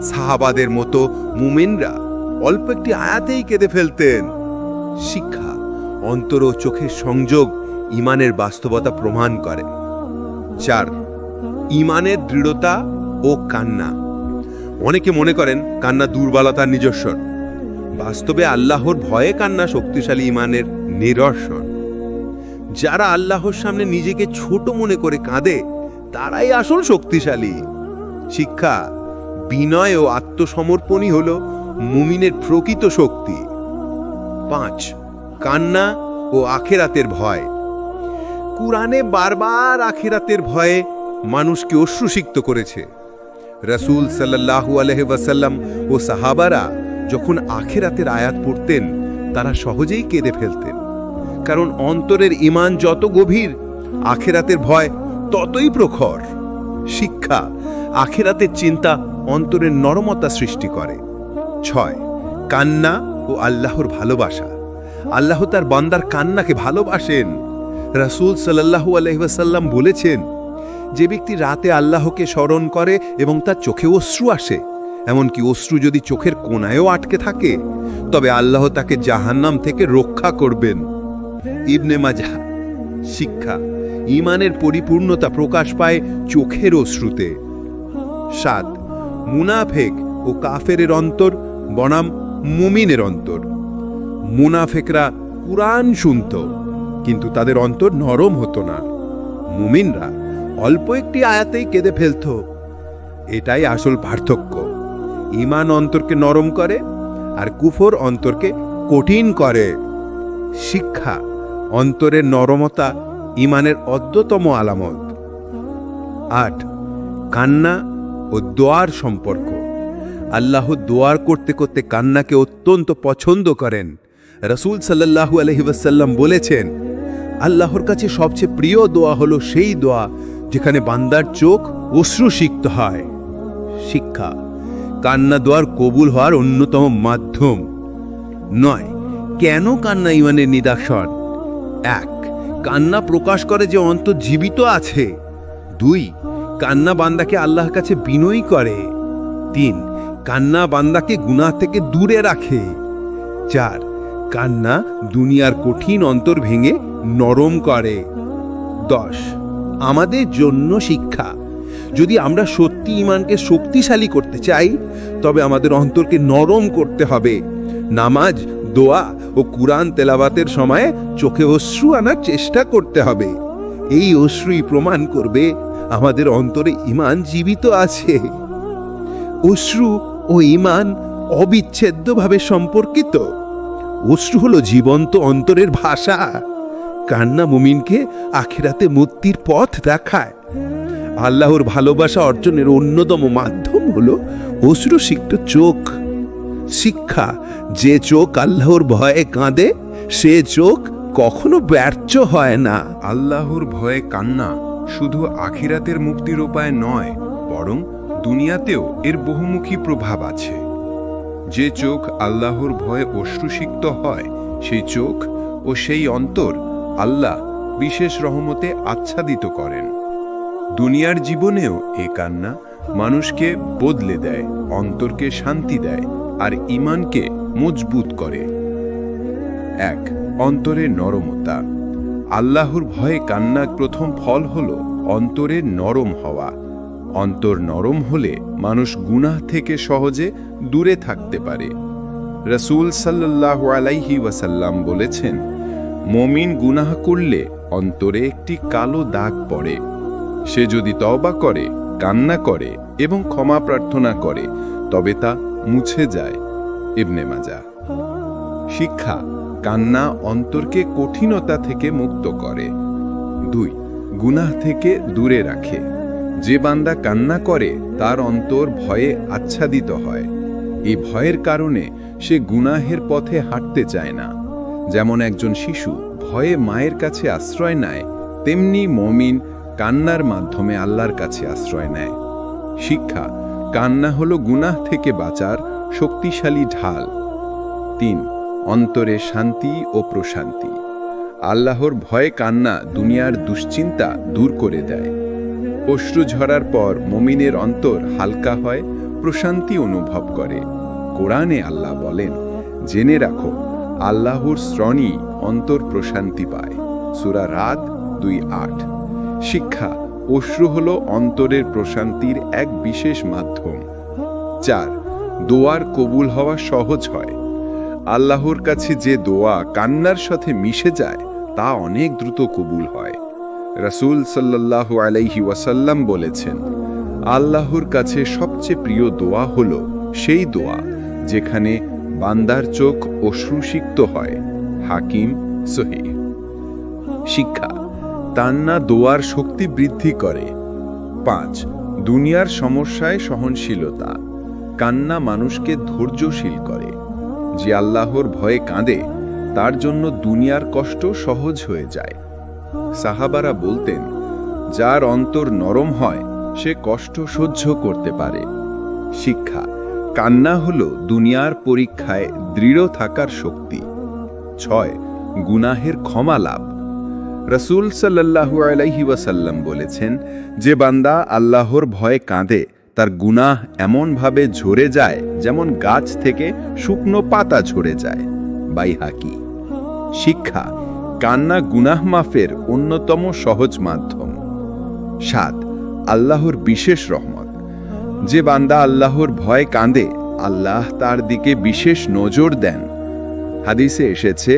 সাহাবাদের মতো মুমিনরা অল্প একটি আয়াতেই কেঁদে ফেলতেন। শিক্ষা: অন্তর ও চোখের সংযোগ ঈমানের বাস্তবতা প্রমাণ করে। ৪. ঈমানের দৃঢ়তা ও কান্না। অনেকে মনে করেন কান্না দুর্বলতার নিদর্শন। বাস্তবে আল্লাহর ভয়ে কান্না শক্তিশালী ঈমানের নিদর্শন। যারা আল্লাহর সামনে নিজেকে ছোট মনে করে কাঁদে তারাই আসল শক্তিশালী। শিক্ষা: বিনয় ও আত্মসমর্পণই হল মুমিনের প্রকৃত শক্তি। ৫. কান্না ও আখিরাতের ভয়। কুরআনে বারবার আখিরাতের ভয়ে মানুষকে অশ্রুসিক্ত করেছে। রাসূল সাল্লাল্লাহু আলাইহি ওয়াসাল্লাম ও সাহাবারা যখন আখিরাতের আয়াত পড়তেন তারা সহজেই কেঁদে ফেলতেন, কারণ অন্তরের ঈমান যত গভীর, আখিরাতের ভয় ততই প্রখর। শিক্ষা: আখিরাতের চিন্তা অন্তরের নরমতা সৃষ্টি করে। ৬. কান্না ও আল্লাহর ভালোবাসা। আল্লাহ তার বান্দার কান্নাকে ভালোবাসেন। রাসূল সাল্লাল্লাহু আলাইহি ওয়াসাল্লাম বলেছেন, যে ব্যক্তি রাতে আল্লাহকে স্মরণ করে এবং তার চোখে অশ্রু আসে, এমনকি অশ্রু যদি চোখের কোণায়ও আটকে থাকে, তবে আল্লাহ তাকে জাহান্নাম থেকে রক্ষা করবেন। ইবনে মাজাহ। শিক্ষা: ঈমানের পরিপূর্ণতা প্রকাশ পায় চোখের অশ্রুতে। ৭. মুনাফেক ও কাফেরের অন্তর বনাম মুমিনের অন্তর। মুনাফেকরা কুরআন শুনত, কিন্তু তাদের অন্তর নরম হতো না। মুমিনরা অল্প একটি আয়াতেই কেঁদে ফেলত। এটাই আসল পার্থক্য। ঈমান অন্তরকে নরম করে আর কুফর অন্তরকে কঠিন করে। শিক্ষা: অন্তরের নরমতা ঈমানের অদ্যতম আলামত। ৮. কান্না ও দোয়ার সম্পর্ক। আল্লাহ দোয়ার করতে করতে কান্নাকে অত্যন্ত পছন্দ করেন। রাসূল সাল্লাল্লাহু আলাইহি ওয়াসাল্লাম বলেছেন, আল্লাহর কাছে সবচেয়ে প্রিয় দোয়া হলো সেই দোয়া যেখানে বান্দার চোখ অশ্রুসিক্ত হয়। শিক্ষা: কান্না দোয়ার কবুল হওয়ার অন্যতম মাধ্যম। ৯. কেন কান্না ঈমানের নিদর্শন? ১. কান্না প্রকাশ করে যে অন্তর জীবিত আছে। ২. কান্না বান্দাকে আল্লাহর কাছে বিনয়ী করে। ৩. কান্না বান্দাকে গুনাহ থেকে দূরে রাখে। 4 কান্না দুনিয়ার কঠিন অন্তর ভেঙে নরম করে। 10 আমাদের জন্য শিক্ষা। যদি আমরা সত্যি ঈমানকে শক্তিশালী করতে চাই, তবে আমাদের অন্তরকে নরম করতে হবে। নামাজ, দোয়া ও কুরআন তেলাওয়াতের সময় চোখে অশ্রু আনার চেষ্টা করতে হবে। এই অশ্রুই প্রমাণ করবে আমাদের অন্তরে ঈমান জীবিত আছে। অশ্রু ও ঈমান অবিচ্ছেদ্যভাবে সম্পর্কিত। অশ্রু হলো জীবন্ত অন্তরের ভাষা। কান্না মুমিনকে আখিরাতে মুক্তির পথ দেখায়। আল্লাহর ভালোবাসা অর্জনের অন্যতম মাধ্যম হলো অশ্রুসিক্ত চোখ। শিক্ষা, যে চোখ আল্লাহর ভয়ে কাঁদে, সে চোখ কখনো ব্যর্থ হয় না। আল্লাহর ভয়ে কান্না শুধু আখিরাতের মুক্তির উপায় নয়, বরং দুনিয়াতেও এর বহুমুখী প্রভাব আছে। যে চোখ আল্লাহর ভয়ে অশ্রুসিক্ত হয়, সেই চোখ ও সেই অন্তর আল্লাহ বিশেষ রহমতে আচ্ছাদিত করেন। দুনিয়ার জীবনেও এ কান্না মানুষকে বদলে দেয়, অন্তরকে শান্তি দেয় আর ঈমানকে মজবুত করে। 1 অন্তরের নরমতা। আল্লাহর ভয়ে কান্নার প্রথম ফল হল অন্তরের নরম হওয়া। অন্তর নরম হলে মানুষ গুনাহ থেকে সহজে দূরে থাকতে পারে। রাসূল সাল্লাল্লাহু আলাইহি ওয়াসাল্লাম বলেছেন, মুমিন গুনাহ করলে অন্তরে একটি কালো দাগ পড়ে। সে যদি তওবা করে, কান্না করে এবং ক্ষমা প্রার্থনা করে, তবে তা মুছে যায়। ইবনে মাজাহ। শিক্ষা, কান্না অন্তরকে কঠিনতা থেকে মুক্ত করে। 2 গুনাহ থেকে দূরে রাখে। যে বান্দা কান্না করে, তার অন্তর ভয়ে আচ্ছাদিত হয়। এই ভয়ের কারণে সে গুনাহের পথে হাঁটতে চায় না। যেমন একজন শিশু ভয়ে মায়ের কাছে আশ্রয় নেয়, তেমনি মুমিন কান্নার মাধ্যমে আল্লাহর কাছে আশ্রয় নেয়। শিক্ষা, কান্না হলো গুনাহ থেকে বাঁচার শক্তিশালী ঢাল। 3 অন্তরে শান্তি ও প্রশান্তি। আল্লাহর ভয়ে কান্না দুনিয়ার দুশ্চিন্তা দূর করে দেয়। অশ্রু ঝরার পর মুমিনের অন্তর হালকা হয়, প্রশান্তি অনুভব করে। কোরআনে আল্লাহ বলেন, জেনে রাখো আল্লাহর শ্রণী অন্তর প্রশান্তি পায়। সূরা রাদ 2:8। শিক্ষা, অশ্রু হলো অন্তরের প্রশান্তির এক বিশেষ মাধ্যম। 4 দোয়ার কবুল হওয়া সহজ হয়। আল্লাহর কাছে যে দোয়া কান্নার সাথে মিশে যায়, তা অনেক দ্রুত কবুল হয়। রাসূল সাল্লাল্লাহু আলাইহি ওয়াসাল্লাম বলেছেন, আল্লাহর কাছে সবচেয়ে প্রিয় দোয়া হলো সেই দোয়া যেখানে বান্দার চোখ অশ্রুসিক্ত হয়। হাকিম সহিহ। শিক্ষা, কান্না দোয়ার শক্তি বৃদ্ধি করে। 5 দুনিয়ার সমস্যায় সহনশীলতা। কান্না মানুষকে ধৈর্যশীল করে। যে আল্লাহর ভয়ে কাঁদে, তার জন্য দুনিয়ার কষ্ট সহজ হয়ে যায়। সাহাবারা বলতেন, যার অন্তর নরম হয় সে কষ্ট সহ্য করতে পারে। শিক্ষা, কান্না হলো দুনিয়ার পরীক্ষায় দৃঢ় থাকার শক্তি। 6 গুনাহের ক্ষমা লাভ। রাসূল সাল্লাল্লাহু আলাইহি ওয়াসাল্লাম বলেছেন, যে বান্দা আল্লাহর ভয়ে কাঁদে, তার গুনাহ এমনভাবে ঝরে যায় যেমন গাছ থেকে শুকনো পাতা ঝরে যায়। বাইহাকি। শিক্ষা, কান্না গুনাহ মাফের অন্যতম সহজ মাধ্যম। 7 আল্লাহর বিশেষ রহমত। যে বান্দা আল্লাহর ভয় কাঁদে, আল্লাহ তার দিকে বিশেষ নজর দেন। হাদিসে এসেছে,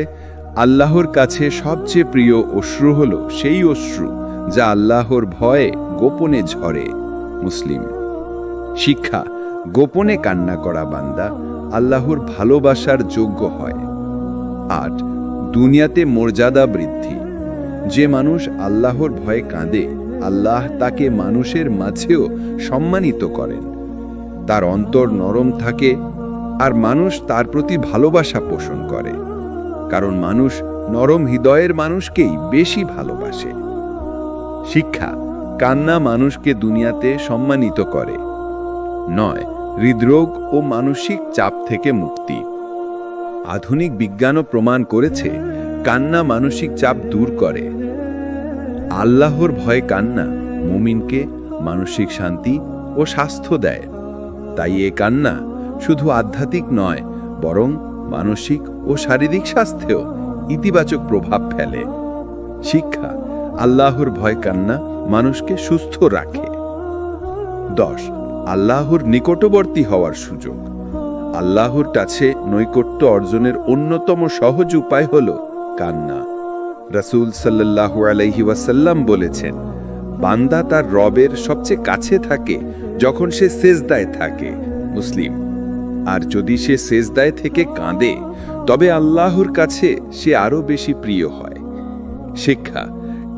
আল্লাহর কাছে সবচেয়ে প্রিয় অশ্রু হল সেই অশ্রু যা আল্লাহর ভয়ে গোপনে ঝরে। মুসলিম। শিক্ষা, গোপনে কান্না করা বান্দা আল্লাহর ভালোবাসার যোগ্য হয়। 8 দুনিয়াতে মর্যাদা বৃদ্ধি। যে মানুষ আল্লাহর ভয়ে কাঁদে, আল্লাহ তাকে মানুষের মাঝেও সম্মানিত করেন। তার অন্তর নরম থাকে আর মানুষ তার প্রতি ভালোবাসা পোষণ করে, কারণ মানুষ নরম হৃদয়ের মানুষকেই বেশি ভালোবাসে। শিক্ষা, কান্না মানুষকে দুনিয়াতে সম্মানিত করে। 9 হৃদরোগ ও মানসিক চাপ থেকে মুক্তি। আধুনিক বিজ্ঞানও প্রমাণ করেছে, কান্না মানসিক চাপ দূর করে। আল্লাহর ভয়ে কান্না মুমিনকে মানসিক শান্তি ও স্বাস্থ্য দেয়। তাই এ কান্না শুধু আধ্যাত্মিক নয়, বরং মানসিক ও শারীরিক স্বাস্থ্যেও ইতিবাচক প্রভাব ফেলে। শিক্ষা: আল্লাহর ভয় কান্না মানুষকে সুস্থ রাখে। 10. আল্লাহর নিকটবর্তী হওয়ার সুযোগ। আল্লাহর কাছে নৈকট্য অর্জনের অন্যতম সহজ উপায় হল কান্না। রাসূল সাল্লাল্লাহু আলাইহি ওয়াসাল্লাম বলেছেন, বান্দা তার রবের সবচেয়ে কাছে থাকে যখন সে সেজদায় থাকে। মুসলিম। আর যদি সে সেজদায় থেকে কাঁদে, তবে আল্লাহর কাছে সে আরো বেশি প্রিয় হয়। শিক্ষা: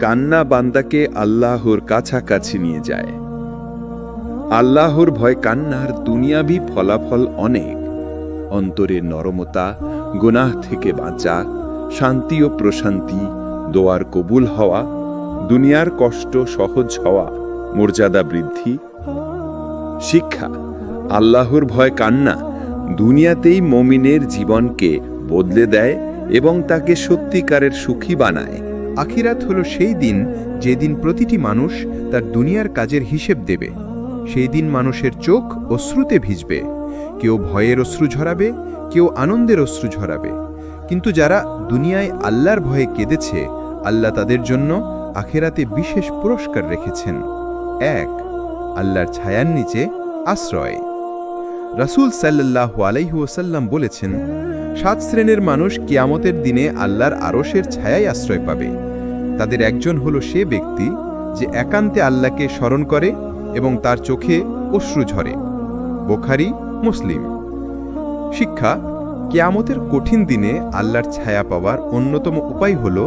কান্না বান্দাকে আল্লাহর কাছাকাছি নিয়ে যায়। আল্লাহর ভয় কান্নার দুনিয়াবি ফলাফল অনেক। অন্তরের নরমতা, গুনাহ থেকে বাঁচা, শান্তি ও প্রশান্তি, দোয়ার কবুল হওয়া, দুনিয়ার কষ্ট সহজ হওয়া, মর্যাদা বৃদ্ধি। শিক্ষা: আল্লাহর ভয় কান্না দুনিয়াতেই মুমিনের জীবনকে বদলে দেয় এবং তাকে সত্যিকারের সুখী বানায়। আখিরাত হলো সেই দিন যেদিন প্রতিটি মানুষ তার দুনিয়ার কাজের হিসেব দেবে। সেই দিন মানুষের চোখ অশ্রুতে ভিজবে। কেউ ভয়ের অশ্রু ঝরাবে, কেউ আনন্দের অশ্রু ঝরাবে। কিন্তু যারা দুনিয়ায় আল্লাহর ভয়ে কেঁদেছে, আল্লাহ তাদের জন্য আখিরাতে বিশেষ পুরস্কার রেখেছেন। 1. আল্লাহর ছায়ার নিচে আশ্রয়। রাসূল সাল্লাল্লাহু আলাইহি ওয়াসাল্লাম বলেছেন, 7 শ্রেণীর মানুষ কিয়ামতের দিনে আল্লাহর আরশের ছায়ায় আশ্রয় পাবে। তাদের একজন হলো সে ব্যক্তি যে একান্তে আল্লাহকে স্মরণ করে এবং তার চোখে অশ্রু ঝরে। বুখারী, মুসলিম। শিক্ষা: কিয়ামতের কঠিন দিনে আল্লাহর ছায়া পাওয়ার অন্যতম উপায় হল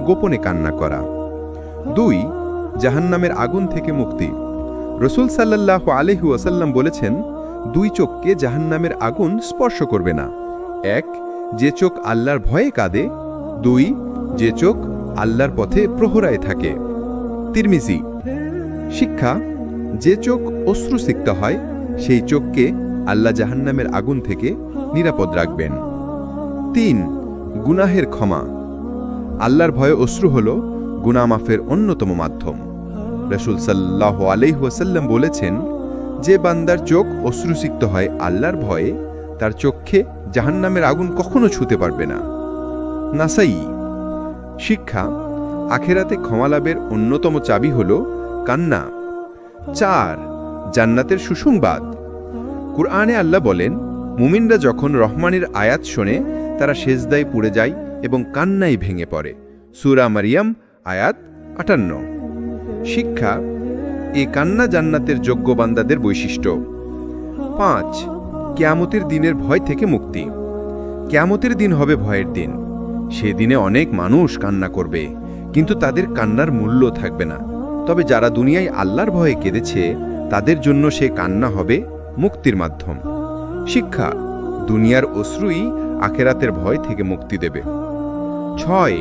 গোপনে কান্না করা। 2. জাহান্নামের আগুন থেকে মুক্তি। রাসূল সাল্লাল্লাহু আলাইহি ওয়াসাল্লাম বলেছেন, 2 চোখকে জাহান্নামের আগুন স্পর্শ করবে না। 1. যে চোখ আল্লাহর ভয়ে কাঁদে। 2. যে চোখ আল্লাহর পথে প্রহরায় থাকে। তিরমিজি। শিক্ষা: যে চোখ অশ্রুসিক্ত হয়, সেই চোখকে আল্লাহ জাহান্নামের আগুন থেকে নিরাপদ রাখবেন। 3. গুনাহের ক্ষমা। আল্লাহর ভয়ে অশ্রু হল গুনাহ মাফের অন্যতম মাধ্যম। রাসূল সাল্লাল্লাহু আলাইহি ওয়াসাল্লাম বলেছেন, যে বান্দার চোখ অশ্রুসিক্ত হয় আল্লাহর ভয়ে, তার চোখে জাহান্নামের আগুন কখনো ছুঁতে পারবে না। নাসাই। শিক্ষা: আখিরাতে ক্ষমা লাভের অন্যতম চাবি হল কান্না। 4. জান্নাতের সুসংবাদ। কুরআনে আল্লাহ বলেন, মুমিনরা যখন রহমানের আয়াত শোনে তারা সেজদায় পড়ে যায় এবং কান্নায় ভেঙে পড়ে। সূরা মারিয়াম, আয়াত 58। শিক্ষা: এ কান্না জান্নাতের যোগ্য বান্দাদের বৈশিষ্ট্য। 5. কিয়ামতের দিনের ভয় থেকে মুক্তি। কিয়ামতের দিন হবে ভয়ের দিন। সেদিনে অনেক মানুষ কান্না করবে, কিন্তু তাদের কান্নার মূল্য থাকবে না। তবে যারা দুনিয়ায় আল্লাহর ভয়ে কেঁদেছে, তাদের জন্য সে কান্না হবে মুক্তির মাধ্যম। শিক্ষা: দুনিয়ার অশ্রুই আখিরাতের ভয় থেকে মুক্তি দেবে। 6.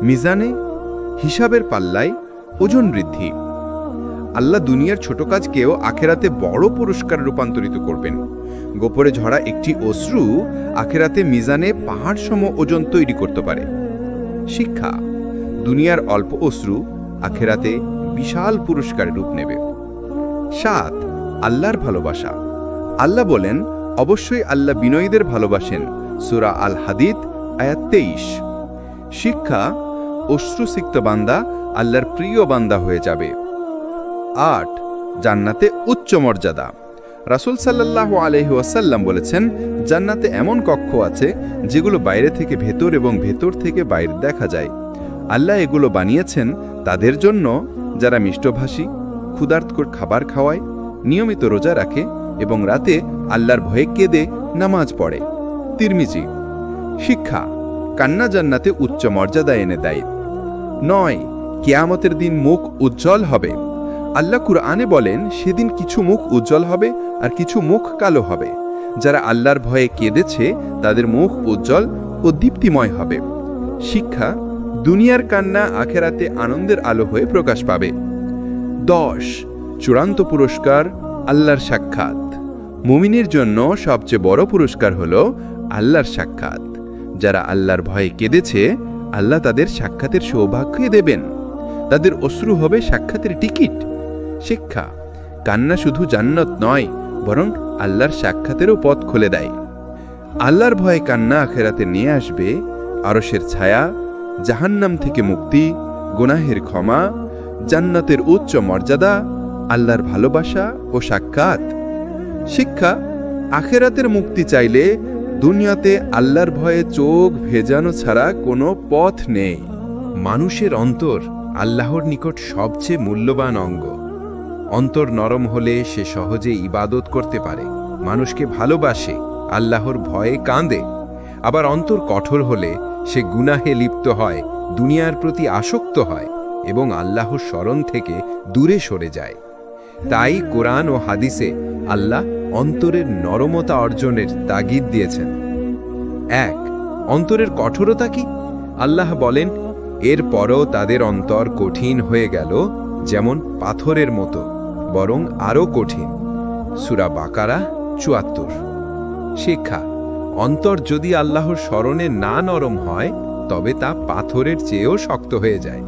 মিজানে, হিসাবের পাল্লায় ওজন বৃদ্ধি। আল্লাহ দুনিয়ার ছোট কাজকেও আখিরাতে বড় পুরস্কার রূপান্তরিত করবেন। গোপরে ঝরা একটি অশ্রু আখিরাতে মিজানে পাহাড় সম ওজন তৈরি করতে পারে। শিক্ষা: দুনিয়ার অল্প অশ্রু আখিরাতে বিশাল পুরস্কারের রূপ নেবে। 7. আল্লাহর ভালোবাসা। আল্লাহ বলেন, অবশ্যই আল্লাহ বিনয়ীদের ভালোবাসেন। সূরা আল হাদীদ, আয়াত 23। শিক্ষা: অশ্রুসিক্ত বান্দা আল্লাহর প্রিয় বান্দা হয়ে যাবে। 8. জান্নাতে উচ্চ মর্যাদা। রাসূল সাল্লাল্লাহু আলাইহি ওয়াসাল্লাম বলেছেন, জান্নাতে এমন কক্ষ আছে যেগুলো বাইরে থেকে ভেতর এবং ভেতর থেকে বাইরে দেখা যায়। আল্লাহ এগুলো বানিয়েছেন তাদের জন্য যারা মিষ্টভাষী, ক্ষুধার্তকর খাবার খাওয়ায়, নিয়মিত রোজা রাখে এবং রাতে আল্লাহর ভয়ে কেঁদে নামাজ পড়ে। তিরমিজি। শিক্ষা: কান্না জান্নাতে উচ্চ মর্যাদা এনে দেয়। 9. কিয়ামতের দিন মুখ উজ্জ্বল হবে। আল্লাহ কুরআনে বলেন, সেদিন কিছু মুখ উজ্জ্বল হবে আর কিছু মুখ কালো হবে। যারা আল্লাহর ভয়ে কেঁদেছে তাদের মুখ উজ্জ্বল ও দীপ্তিময় হবে। শিক্ষা: দুনিয়ার কান্না আখিরাতে আনন্দের আলো হয়ে প্রকাশ পাবে। 10. চূড়ান্ত পুরস্কার, আল্লাহর সাক্ষাৎ। মুমিনের জন্য সবচেয়ে বড় পুরস্কার হল আল্লাহর সাক্ষাৎ। যারা আল্লাহর ভয়ে কেঁদেছে, আল্লাহ তাদের সাক্ষাতের সৌভাগ্য দেবেন। তাদের অশ্রু হবে সাক্ষাতের টিকিট। শিক্ষা: কান্না শুধু জান্নাত নয়, বরং আল্লাহর সাক্ষাতেরও পথ খুলে দেয়। আল্লাহর ভয়ে কান্না আখেরাতে নিয়ে আসবে আরশের ছায়া, জাহান্নাম থেকে মুক্তি, গুনাহের ক্ষমা, জান্নাতের উচ্চ মর্যাদা, আল্লাহর ভালোবাসা ও সাক্ষাৎ। শিক্ষা: আখেরাতের মুক্তি চাইলে দুনিয়াতে আল্লাহর ভয়ে চোখ ভেজানো ছাড়া কোনো পথ নেই। মানুষের অন্তর আল্লাহর নিকট সবচেয়ে মূল্যবান অঙ্গ। অন্তর নরম হলে সে সহজে ইবাদত করতে পারে, মানুষকে ভালোবাসে, আল্লাহর ভয়ে কাঁদে। আবার অন্তর কঠোর হলে সে গুনাহে লিপ্ত হয়, দুনিয়ার প্রতি আসক্ত হয় এবং আল্লাহর স্মরণ থেকে দূরে সরে যায়। তাই কোরআন ও হাদিসে আল্লাহ অন্তরের নরমতা অর্জনের তাগিদ দিয়েছেন। 1. অন্তরের কঠোরতা কি? আল্লাহ বলেন, এরপরও তাদের অন্তর কঠিন হয়ে গেল, যেমন পাথরের মতো, বরং আরও কঠিন। সূরা বাকারা ৭৪। শিক্ষা: অন্তর যদি আল্লাহর স্মরণে না নরম হয় তবে তা পাথরের চেয়েও শক্ত হয়ে যায়।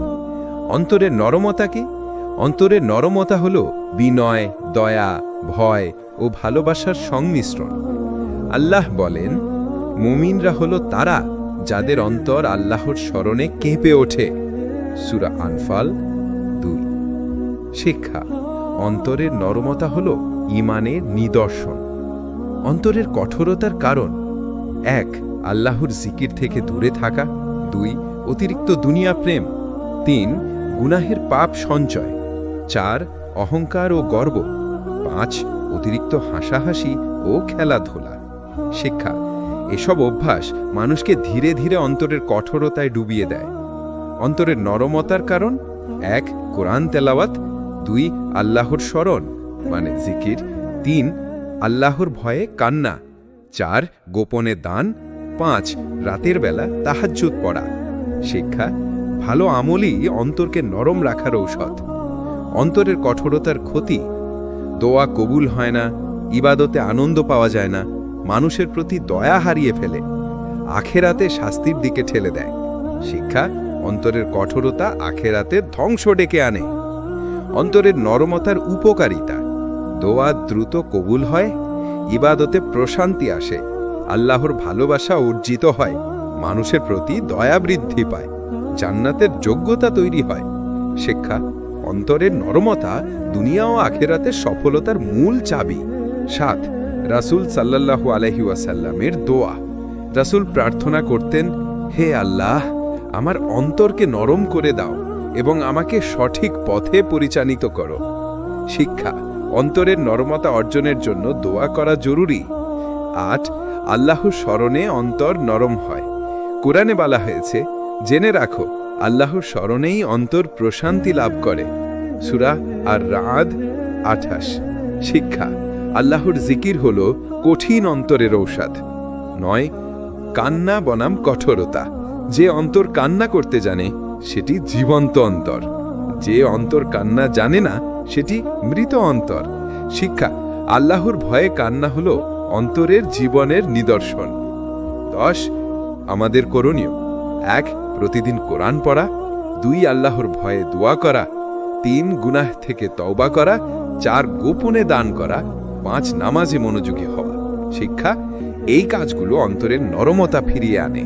অন্তরের নরমতা কি? অন্তরের নরমতা হল বিনয়, দয়া, ভয় ও ভালোবাসার সংমিশ্রণ। আল্লাহ বলেন, মুমিনরা হল তারা যাদের অন্তর আল্লাহর স্মরণে কেঁপে ওঠে। সূরা আনফাল 2। শিক্ষা: অন্তরের নরমতা হল ঈমানের নিদর্শন। অন্তরের কঠোরতার কারণ: 1. আল্লাহর জিকির থেকে দূরে থাকা, 2. অতিরিক্ত দুনিয়া প্রেম, 3. গুনাহের পাপ সঞ্চয়, 4. অহংকার ও গর্ব, 5. অতিরিক্ত হাসাহাসি ও খেলাধুলা। শিক্ষা: এসব অভ্যাস মানুষকে ধীরে ধীরে অন্তরের কঠোরতায় ডুবিয়ে দেয়। অন্তরের নরমতার কারণ: 1. কোরআন তেলাওয়াত, 2. আল্লাহর স্মরণ মানে জিকির, 3. আল্লাহর ভয়ে কান্না, 4. গোপনে দান, 5. রাতের বেলা তাহাজ্জুদ পড়া। শিক্ষা: ভালো আমলই অন্তরকে নরম রাখার ঔষধ। অন্তরের কঠোরতার ক্ষতি: দোয়া কবুল হয় না, ইবাদতে আনন্দ পাওয়া যায় না, মানুষের প্রতি দয়া হারিয়ে ফেলে, আখেরাতে শাস্তির দিকে ঠেলে দেয়। শিক্ষা: অন্তরের কঠোরতা আখেরাতে ধ্বংস ডেকে আনে। অন্তরের নরমতার উপকারিতা: দোয়া দ্রুত কবুল হয়, ইবাদতে প্রশান্তি আসে, আল্লাহর ভালোবাসা অর্জিত হয়, মানুষের প্রতি দয়া বৃদ্ধি পায়, জান্নাতের যোগ্যতা তৈরি হয়। শিক্ষা: অন্তরের নরমতা দুনিয়া ও আখেরাতের সফলতার মূল চাবি। 7. রাসূল সাল্লাল্লাহু আলাইহি ওয়াসাল্লামের দোয়া। রাসূল প্রার্থনা করতেন, হে আল্লাহ, আমার অন্তরকে নরম করে দাও এবং আমাকে সঠিক পথে পরিচালিত করো। শিক্ষা: অন্তরের নরমতা অর্জনের জন্য দোয়া করা জরুরি। 8. আল্লাহর স্মরণে অন্তর নরম হয়। কোরআনে বলা হয়েছে, জেনে রাখো আল্লাহর স্মরণেই অন্তর প্রশান্তি লাভ করে। সূরা আর-রা'দ 28। শিক্ষা: আল্লাহর জিকির হল কঠিন অন্তরের ঔষধ। 9. কান্না বনাম কঠোরতা। যে অন্তর কান্না করতে জানে সেটি জীবন্ত অন্তর, যে অন্তর কান্না জানে না সেটি মৃত অন্তর। শিক্ষা: আল্লাহর ভয়ে কান্না হল অন্তরের জীবনের নিদর্শন। 10. আমাদের করণীয়: 1. প্রতিদিন কোরআন পড়া, 2. আল্লাহর ভয়ে দোয়া করা, 3. গুনাহ থেকে তওবা করা, 4. গোপনে দান করা, 5. নামাজে মনোযোগী হওয়া। শিক্ষা: এই কাজগুলো অন্তরের নরমতা ফিরিয়ে আনে।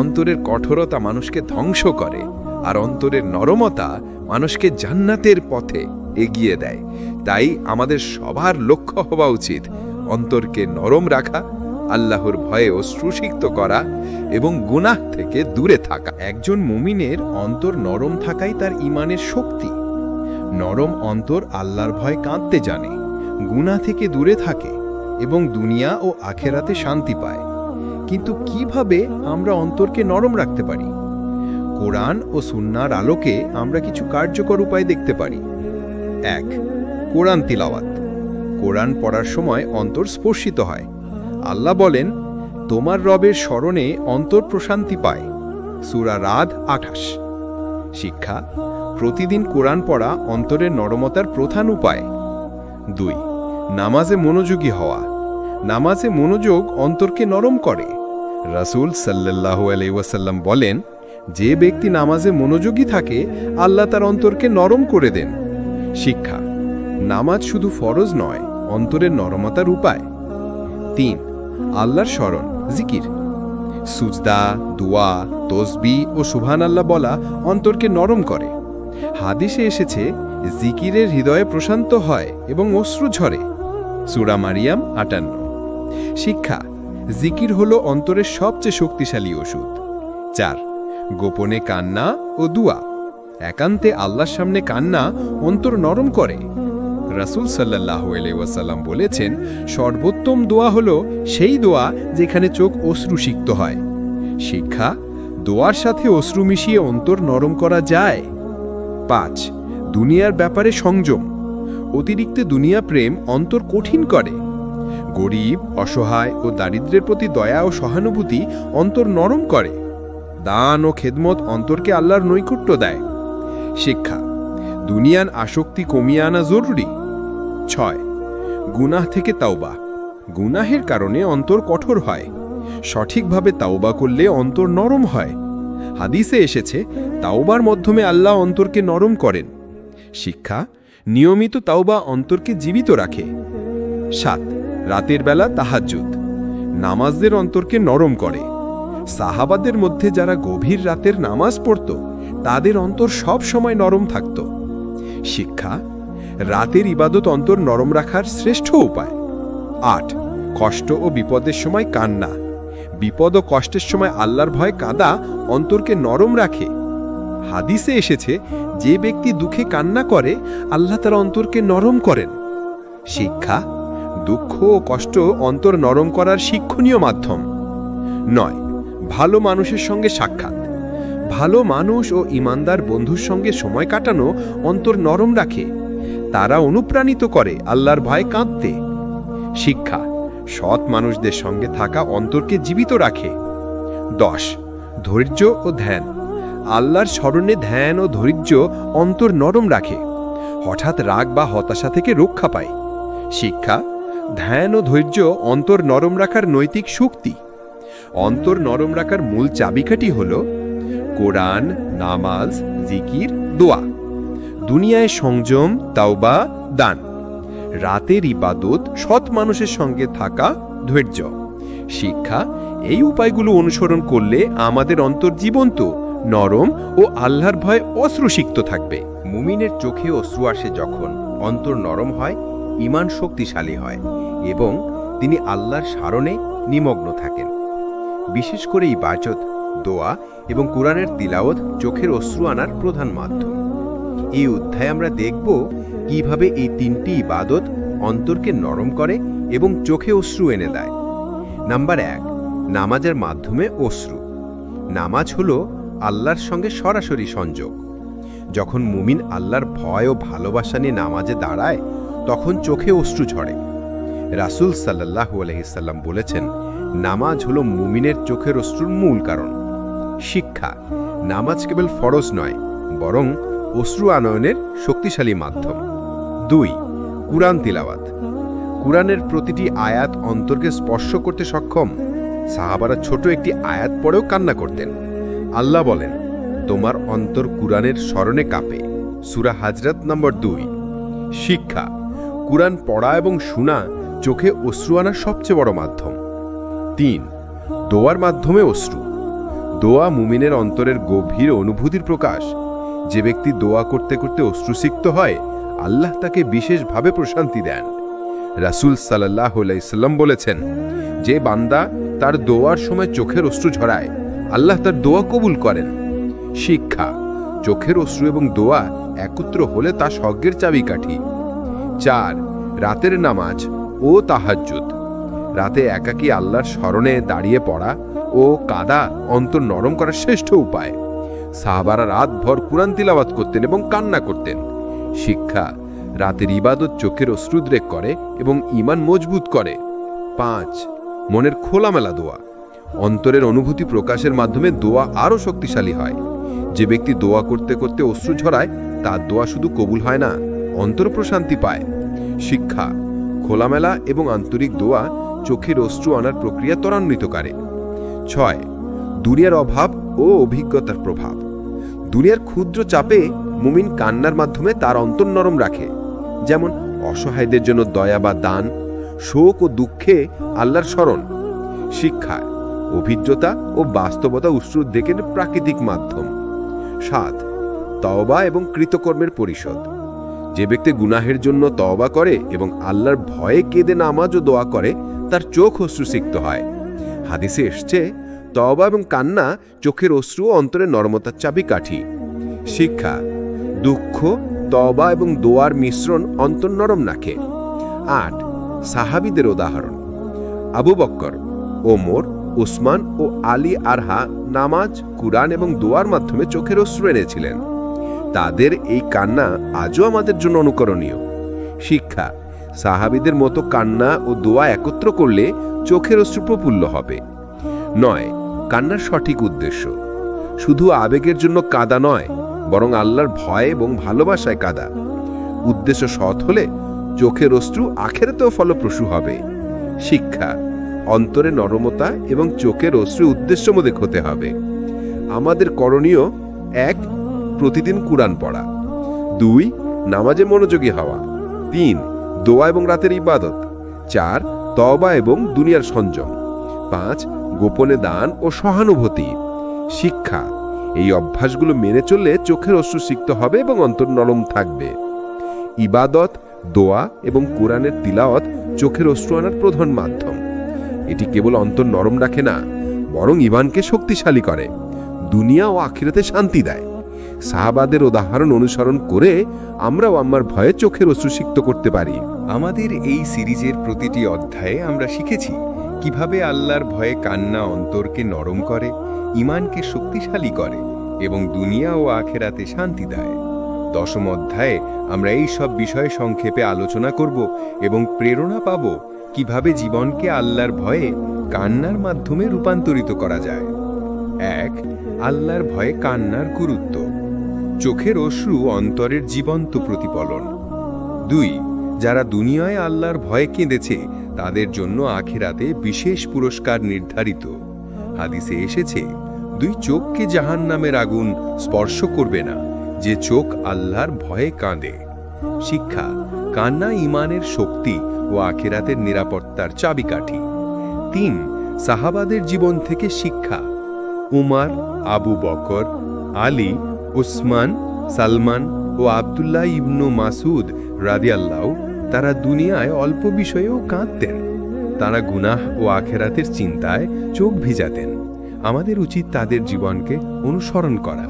অন্তরের কঠোরতা মানুষকে ধ্বংস করে, আর অন্তরের নরমতা মানুষকে জান্নাতের পথে এগিয়ে দেয়। তাই আমাদের সবার লক্ষ্য হওয়া উচিত অন্তরকে নরম রাখা, আল্লাহর ভয়ে অশ্রুসিক্ত করা এবং গুনাহ থেকে দূরে থাকা। একজন মুমিনের অন্তর নরম থাকাই তার ঈমানের শক্তি। নরম অন্তর আল্লাহর ভয়ে কাঁদতে জানে, গুনাহ থেকে দূরে থাকে এবং দুনিয়া ও আখেরাতে শান্তি পায়। কিন্তু কিভাবে আমরা অন্তরকে নরম রাখতে পারি? কোরআন ও সুন্নাহর আলোকে আমরা কিছু কার্যকর উপায় দেখতে পারি। 1. কোরআন তিলাওয়াত। কোরআন পড়ার সময় অন্তর স্পর্শিত হয়। আল্লাহ বলেন, তোমার রবের স্মরণে অন্তর প্রশান্তি পায়। সূরা রাদ 28। শিক্ষা: প্রতিদিন কোরআন পড়া অন্তরের নরমতার প্রধান উপায়। 2. নামাজে মনোযোগী হওয়া। নামাজে মনোযোগ অন্তরকে নরম করে। রাসূল সাল্লাল্লাহু আলাইহি ওয়াসাল্লাম বলেন, যে ব্যক্তি নামাজে মনোযোগী থাকে আল্লাহ তার অন্তরকে নরম করে দেন। শিক্ষা: নামাজ শুধু ফরজ নয়, অন্তরের নরমতার উপায়। 3. আল্লাহর স্মরণ, জিকির। সুজদা, দোয়া, তসবি ও সুবহানাল্লাহ বলা অন্তরকে নরম করে। হাদিসে এসেছে জিকিরের হৃদয়ে প্রশান্ত হয় এবং অশ্রু ঝরে। সূরা মারিয়াম 58। শিক্ষা, জিকির হলো অন্তরের সবচেয়ে শক্তিশালী ওষুধ। 4. গোপনে কান্না ও দুয়া। একান্তে আল্লাহর সামনে কান্না অন্তর নরম করে। রাসূল সাল্লাল্লাহু আলাইহি ওয়াসাল্লাম বলেছেন, সর্বোত্তম দোয়া হলো সেই দোয়া যেখানে চোখ অশ্রুসিক্ত হয়। শিক্ষা, দোয়ার সাথে অশ্রু মিশিয়ে অন্তর নরম করা যায়। 5. দুনিয়ার ব্যাপারে সংযম। অতিরিক্ত দুনিয়া প্রেম অন্তর কঠিন করে। গরিব, অসহায় ও দারিদ্র্যের প্রতি দয়া ও সহানুভূতি অন্তর নরম করে। দান ও খেদমত অন্তরকে আল্লাহর নৈকট্য দেয়। শিক্ষা, দুনিয়ার আসক্তি কমিয়ে আনা জরুরি। 6. গুনাহ থেকে তাওবা। গুনাহের কারণে অন্তর কঠোর হয়। সঠিকভাবে তাওবা করলে অন্তর নরম হয়। হাদিসে এসেছে, তাওবার মাধ্যমে আল্লাহ অন্তরকে নরম করেন। শিক্ষা, নিয়মিত তাওবা অন্তরকে জীবিত রাখে। 7. রাতের বেলা তাহাজ্জুদ। নামাজদের অন্তরকে নরম করে। সাহাবাদের মধ্যে যারা গভীর রাতের নামাজ পড়ত তাদের অন্তর সব সময় নরম থাকত। শিক্ষা, রাতের ইবাদত অন্তর নরম রাখার শ্রেষ্ঠ উপায়। 8. কষ্ট ও বিপদের সময় কান্না। বিপদ ও কষ্টের সময় আল্লাহর ভয় কাঁদা অন্তরকে নরম রাখে। হাদিসে এসেছে, যে ব্যক্তি দুঃখে কান্না করে আল্লাহ তার অন্তরকে নরম করেন। শিক্ষা, দুঃখ ও কষ্ট অন্তর নরম করার শিক্ষণীয় মাধ্যম। 9. ভালো মানুষের সঙ্গে সাক্ষাৎ। ভালো মানুষ ও ইমানদার বন্ধুর সঙ্গে সময় কাটানো অন্তর নরম রাখে। তারা অনুপ্রাণিত করে আল্লাহর ভয় কাঁদতে। শিক্ষা, সৎ মানুষদের সঙ্গে থাকা অন্তরকে জীবিত রাখে। 10. ধৈর্য ও ধ্যান। আল্লাহর স্মরণে ধ্যান ও ধৈর্য অন্তর নরম রাখে। হঠাৎ রাগ বা হতাশা থেকে রক্ষা পায়। শিক্ষা, ধ্যান ও ধৈর্য অন্তর নরম রাখার নৈতিক শক্তি। অন্তর নরম রাখার মূল চাবিকাঠি হল কোরআন, নামাজ, জিকির, দোয়া। দুনিয়ায় সংযম, তাওবা, দান। রাতের ইবাদত, সৎ মানুষের সঙ্গে থাকা, ধৈর্য। শিক্ষা, এই উপায়গুলো অনুসরণ করলে আমাদের অন্তর জীবন্ত, নরম ও আল্লাহর ভয় অশ্রুসিক্ত থাকবে। মুমিনের চোখে অশ্রু আসে যখন অন্তর নরম হয়, ঈমান শক্তিশালী হয় এবং তিনি আল্লাহর স্মরণে নিমগ্ন থাকেন। বিশেষ করে ইবাদত, দোয়া এবং কোরআনের তিলাওয়াত চোখের অশ্রু আনার প্রধান মাধ্যম। এই অধ্যায়ে আমরা দেখব কিভাবে এই তিনটি ইবাদত অন্তরকে নরম করে এবং চোখে অশ্রু এনে দেয়। নাম্বার 1, নামাজের মাধ্যমে অশ্রু। নামাজ হলো আল্লাহর সঙ্গে সরাসরি সংযোগ। যখন মুমিন আল্লাহর ভয় ও ভালোবাসা নিয়ে নামাজে দাঁড়ায় তখন চোখে অশ্রু ঝরে। রাসূল সাল্লাল্লাহু আলাইহি সাল্লাম বলেছেন, নামাজ হলো মুমিনের চোখের অশ্রুর মূল কারণ। শিক্ষা, নামাজ কেবল ফরজ নয়, বরং অশ্রু আনয়নের শক্তিশালী মাধ্যম। 2. কুরআন তিলাওয়াত। কুরআনের প্রতিটি আয়াত অন্তরকে স্পর্শ করতে সক্ষম। সাহাবারা ছোট একটি আয়াত পড়েও কান্না করতেন। আল্লাহ বলেন, তোমার অন্তর কুরআনের স্মরণে কাঁপে। সূরা হাজরাত নম্বর 2। শিক্ষা, কুরআন পড়া এবং শোনা চোখে অশ্রু আনার সবচেয়ে বড় মাধ্যম। 3. দোয়ার মাধ্যমে অশ্রু। দোয়া মুমিনের অন্তরের গভীর অনুভূতির প্রকাশ। যে ব্যক্তি দোয়া করতে করতে অশ্রুসিক্ত হয়, আল্লাহ তাকে বিশেষভাবে প্রশান্তি দেন। রাসূল সাল্লাল্লাহু আলাইহি সাল্লাম বলেছেন, যে বান্দা তার দোয়ার সময় চোখের অশ্রু ঝরায়, আল্লাহ তার দোয়া কবুল করেন। শিক্ষা, চোখের অশ্রু এবং দোয়া একত্র হলে তা স্বর্গের চাবিকাঠি। 4. রাতের নামাজ ও তাহাজ্জুদ। রাতে একাকী আল্লাহর স্মরণে দাঁড়িয়ে পড়া ও কাঁদা অন্তর নরম করার শ্রেষ্ঠ উপায়। সাহাবারা রাতভর কুরআন তিলাওয়াত করতেন এবং কান্না করতেন। শিক্ষা, রাতের ইবাদত চোখের অশ্রুদ্রেক করে এবং ঈমান মজবুত করে। 5. মনের খোলামেলা দোয়া। অন্তরের অনুভূতি প্রকাশের মাধ্যমে দোয়া আরও শক্তিশালী হয়। যে ব্যক্তি দোয়া করতে করতে অশ্রু ঝরায়, তার দোয়া শুধু কবুল হয় না, অন্তর প্রশান্তি পায়। শিক্ষা, খোলামেলা এবং আন্তরিক দোয়া চোখের অশ্রু আনার প্রক্রিয়া ত্বরান্বিত করে। 6. দুনিয়ার অভাব ও অভিজ্ঞতার প্রভাব। দুনিয়ার ক্ষুদ্র চাপে মুমিন কান্নার মাধ্যমে তার অন্তর নরম রাখে। যেমন অসহায়দের জন্য দয়া বা দান, শোক ও দুঃখে আল্লাহর স্মরণ। শিক্ষা, অভিজ্ঞতা ও বাস্তবতা অশ্রুদ্বেগের প্রাকৃতিক মাধ্যম। 7. তওবা এবং কৃতকর্মের পরিশোধ। যে ব্যক্তি গুনাহের জন্য তওবা করে এবং আল্লাহর ভয়ে কেঁদে নামাজ ও দোয়া করে, তার চোখ অশ্রুসিক্ত হয়। হাদিসে এসছে, তওবা এবং কান্না চোখের অশ্রু ও অন্তরের নরমতার চাবিকাঠি। শিক্ষা, দুঃখ, তওবা এবং দোয়ার মিশ্রণ অন্তর নরম রাখে। 8. সাহাবীদের উদাহরণ। আবু বকর, ওমর, উসমান ও আলী আরহা নামাজ, কুরআন এবং দোয়ার মাধ্যমে চোখের অশ্রু এনেছিলেন। তাদের এই কান্না আজও আমাদের জন্য অনুকরণীয়। শিক্ষা, সাহাবীদের মতো কান্না ও দোয়া একত্র করলে চোখের অশ্রু প্রফুল্ল হবে। 9. কান্নার সঠিক উদ্দেশ্য। শুধু আবেগের জন্য কাঁদা নয়, বরং আল্লাহর ভয় এবং ভালোবাসায় কাঁদা। উদ্দেশ্য সৎ হলে চোখের অশ্রু আখিরাতেও ফলপ্রসূ হবে। শিক্ষা, অন্তরে নরমতা এবং চোখের অশ্রু উদ্দেশ্যমূলক হতে হবে। আমাদের করণীয়: 1. প্রতিদিন কুরআন পড়া। 2. নামাজে মনোযোগী হওয়া। 3. দোয়া এবং রাতের ইবাদত। 4. তওবা এবং দুনিয়ার সংযম। 5. গোপনে দান ও সহানুভূতি। শিক্ষা, এই অভ্যাসগুলো মেনে চললে চোখের অশ্রু সিক্ত হবে এবং অন্তর নরম থাকবে। ইবাদত, দোয়া এবং কোরআনের তিলাওয়াত চোখের অশ্রু আনার প্রধান মাধ্যম। এটি কেবল অন্তর নরম রাখে না, বরং ঈমানকে শক্তিশালী করে, দুনিয়া ও আখিরাতে শান্তি দেয়। সাহাবাদের উদাহরণ অনুসরণ করে আমরাও আমার ভয়ে চোখের অশ্রু সিক্ত করতে পারি। আমাদের এই সিরিজের প্রতিটি অধ্যায়ে আমরা শিখেছি কিভাবে আল্লাহর ভয়ে কান্না অন্তরকে নরম করে, ঈমানকে শক্তিশালী করে এবং দুনিয়া ও আখিরাতে শান্তি দেয়। 10ম অধ্যায়ে আমরা এই সব বিষয়ে সংক্ষেপে আলোচনা করব এবং প্রেরণা পাব কিভাবে জীবনকে আল্লাহর ভয়ে কান্নার মাধ্যমে রূপান্তরিত করা যায়। 1. আল্লাহর ভয়ে কান্নার গুরুত্ব। চোখের অশ্রু অন্তরের জীবন্ত প্রতিফলন। 2. যারা দুনিয়ায় আল্লাহর ভয়ে কেঁদেছে তাদের জন্য আখিরাতে বিশেষ পুরস্কার নির্ধারিত। হাদিসে এসেছে, 2 চোখকে জাহান্নামের আগুন স্পর্শ করবে না, যে চোখ আল্লাহর ভয়ে কাঁদে। শিক্ষা, কান্না ঈমানের শক্তি ও আখিরাতের নিরাপত্তার চাবিকাঠি। 3. সাহাবাদের জীবন থেকে শিক্ষা। উমার, আবু বকর, আলী, উসমান, সালমান ও আব্দুল্লাহ ইবনু মাসুদ রাদিয়াল্লাহু তারা দুনিয়ায় অল্প বিষয়েও কাঁদতেন। তারা গুনাহ ও আখিরাতের চিন্তায় চোখ ভিজাতেন। আমাদের উচিত তাদের জীবনকে অনুসরণ করা।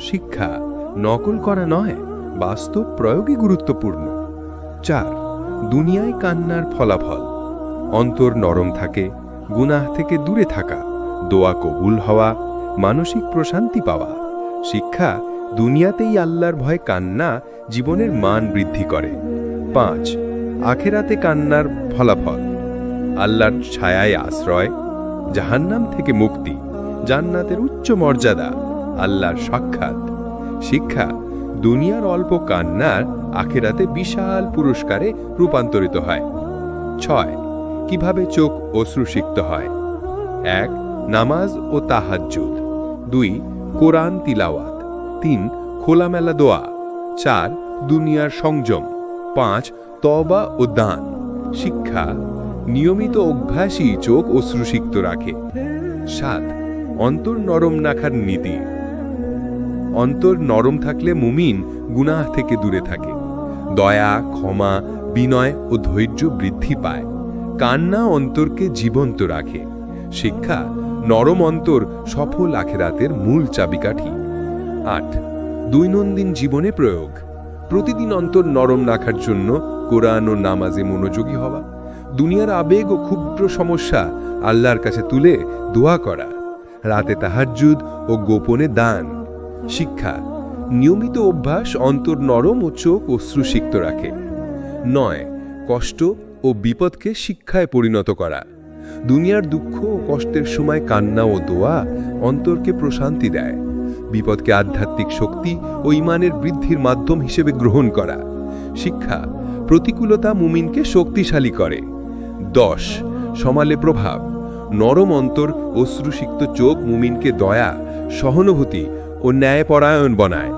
শিক্ষা, নকল করা নয়, বাস্তব প্রয়োগই গুরুত্বপূর্ণ। 4. দুনিয়ায় কান্নার ফলাফল। অন্তর নরম থাকে, গুনাহ থেকে দূরে থাকা, দোয়া কবুল হওয়া, মানসিক প্রশান্তি পাওয়া। শিক্ষা, দুনিয়াতেই আল্লাহর ভয় কান্না জীবনের মান বৃদ্ধি করে। 5. আখিরাতে কান্নার ফলাফল। আল্লাহর ছায়ায় আশ্রয়, জাহান্নাম থেকে মুক্তি, জান্নাতের উচ্চ মর্যাদা, আল্লাহর সাক্ষাৎ। শিক্ষা, দুনিয়ার অল্প কান্নার আখিরাতে বিশাল পুরস্কারে রূপান্তরিত হয়। 6. কিভাবে চোখ অশ্রুসিক্ত হয়। 1. নামাজ ও তাহাজ্জুদ। 2. কোরআন তিলাওয়াত। 3. খোলামেলা দোয়া। 4. দুনিয়ার সংযম। 5. তওবা ও দান। শিক্ষা, নিয়মিত অভ্যাসই চোখ অশ্রুসিক্ত রাখে। 7. অন্তর নরম রাখার নীতি। অন্তর নরম থাকলে মুমিন গুনাহ থেকে দূরে থাকে, দয়া, ক্ষমা, বিনয় ও ধৈর্য বৃদ্ধি পায়। কান্না অন্তরকে জীবন্ত রাখে। শিক্ষা, নরম অন্তর সফল আখিরাতের মূল চাবিকাঠি। 8. দৈনন্দিন জীবনে প্রয়োগ। প্রতিদিন অন্তর নরম রাখার জন্য কোরআন ও নামাজে মনোযোগী হওয়া, দুনিয়ার আবেগ ও ক্ষুদ্র সমস্যা আল্লাহর কাছে তুলে দোয়া করা, রাতে তাহাজ্জুদ ও গোপনে দান। শিক্ষা, নিয়মিত অভ্যাস অন্তর নরম ও চোখ অশ্রুসিক্ত রাখে। 9. কষ্ট ও বিপদকে শিক্ষায় পরিণত করা। দুনিয়ার দুঃখ ও কষ্টের সময় কান্না ও দোয়া অন্তরকে প্রশান্তি দেয়। বিপদকে আধ্যাত্মিক শক্তি ও ঈমানের বৃদ্ধির মাধ্যম হিসেবে গ্রহণ করা। শিক্ষা, প্রতিকূলতা মুমিনকে শক্তিশালী করে। 10. সমালে প্রভাব। নরম অন্তর, অশ্রুসিক্ত চোখ মুমিনকে দয়া, সহানুভূতি ও ন্যায়পরায়ণ বানায়।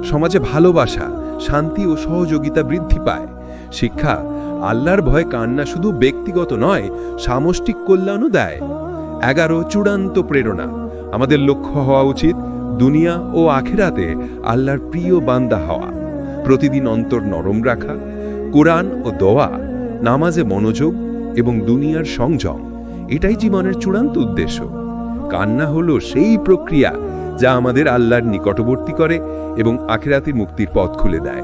সমাজে ভালোবাসা, শান্তি ও সহযোগিতা বৃদ্ধি পায়। শিক্ষা, আল্লাহর ভয় কান্না শুধু ব্যক্তিগত নয়, সামষ্টিক কল্যাণও দেয়। 11 চূড়ান্ত প্রেরণা। আমাদের লক্ষ্য হওয়া উচিত দুনিয়া ও আখিরাতে আল্লাহর প্রিয় বান্দা হওয়া। প্রতিদিন অন্তর নরম রাখা, কোরআন ও দোয়া, নামাজে মনোযোগ এবং দুনিয়ার সংযম, এটাই জীবনের চূড়ান্ত উদ্দেশ্য। কান্না হলো সেই প্রক্রিয়া যা আমাদের আল্লাহর নিকটবর্তী করে এবং আখিরাতের মুক্তির পথ খুলে দেয়।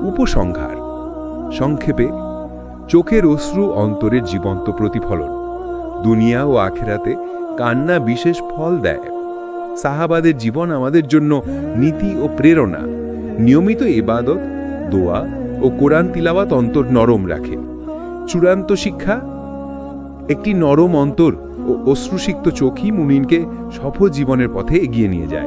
উপসংহার, সংক্ষেপে, চোখের অশ্রু অন্তরের জীবন্ত প্রতিফলন। দুনিয়া ও আখিরাতে কান্না বিশেষ ফল দেয়। সাহাবাদের জীবন আমাদের জন্য নীতি ও প্রেরণা। নিয়মিত ইবাদত, দোয়া ও কোরআন তিলাওয়াত অন্তর নরম রাখে। চূড়ান্ত শিক্ষা, একটি নরম অন্তর ও অশ্রুসিক্ত চোখই মুমিনকে সফল জীবনের পথে এগিয়ে নিয়ে যায়।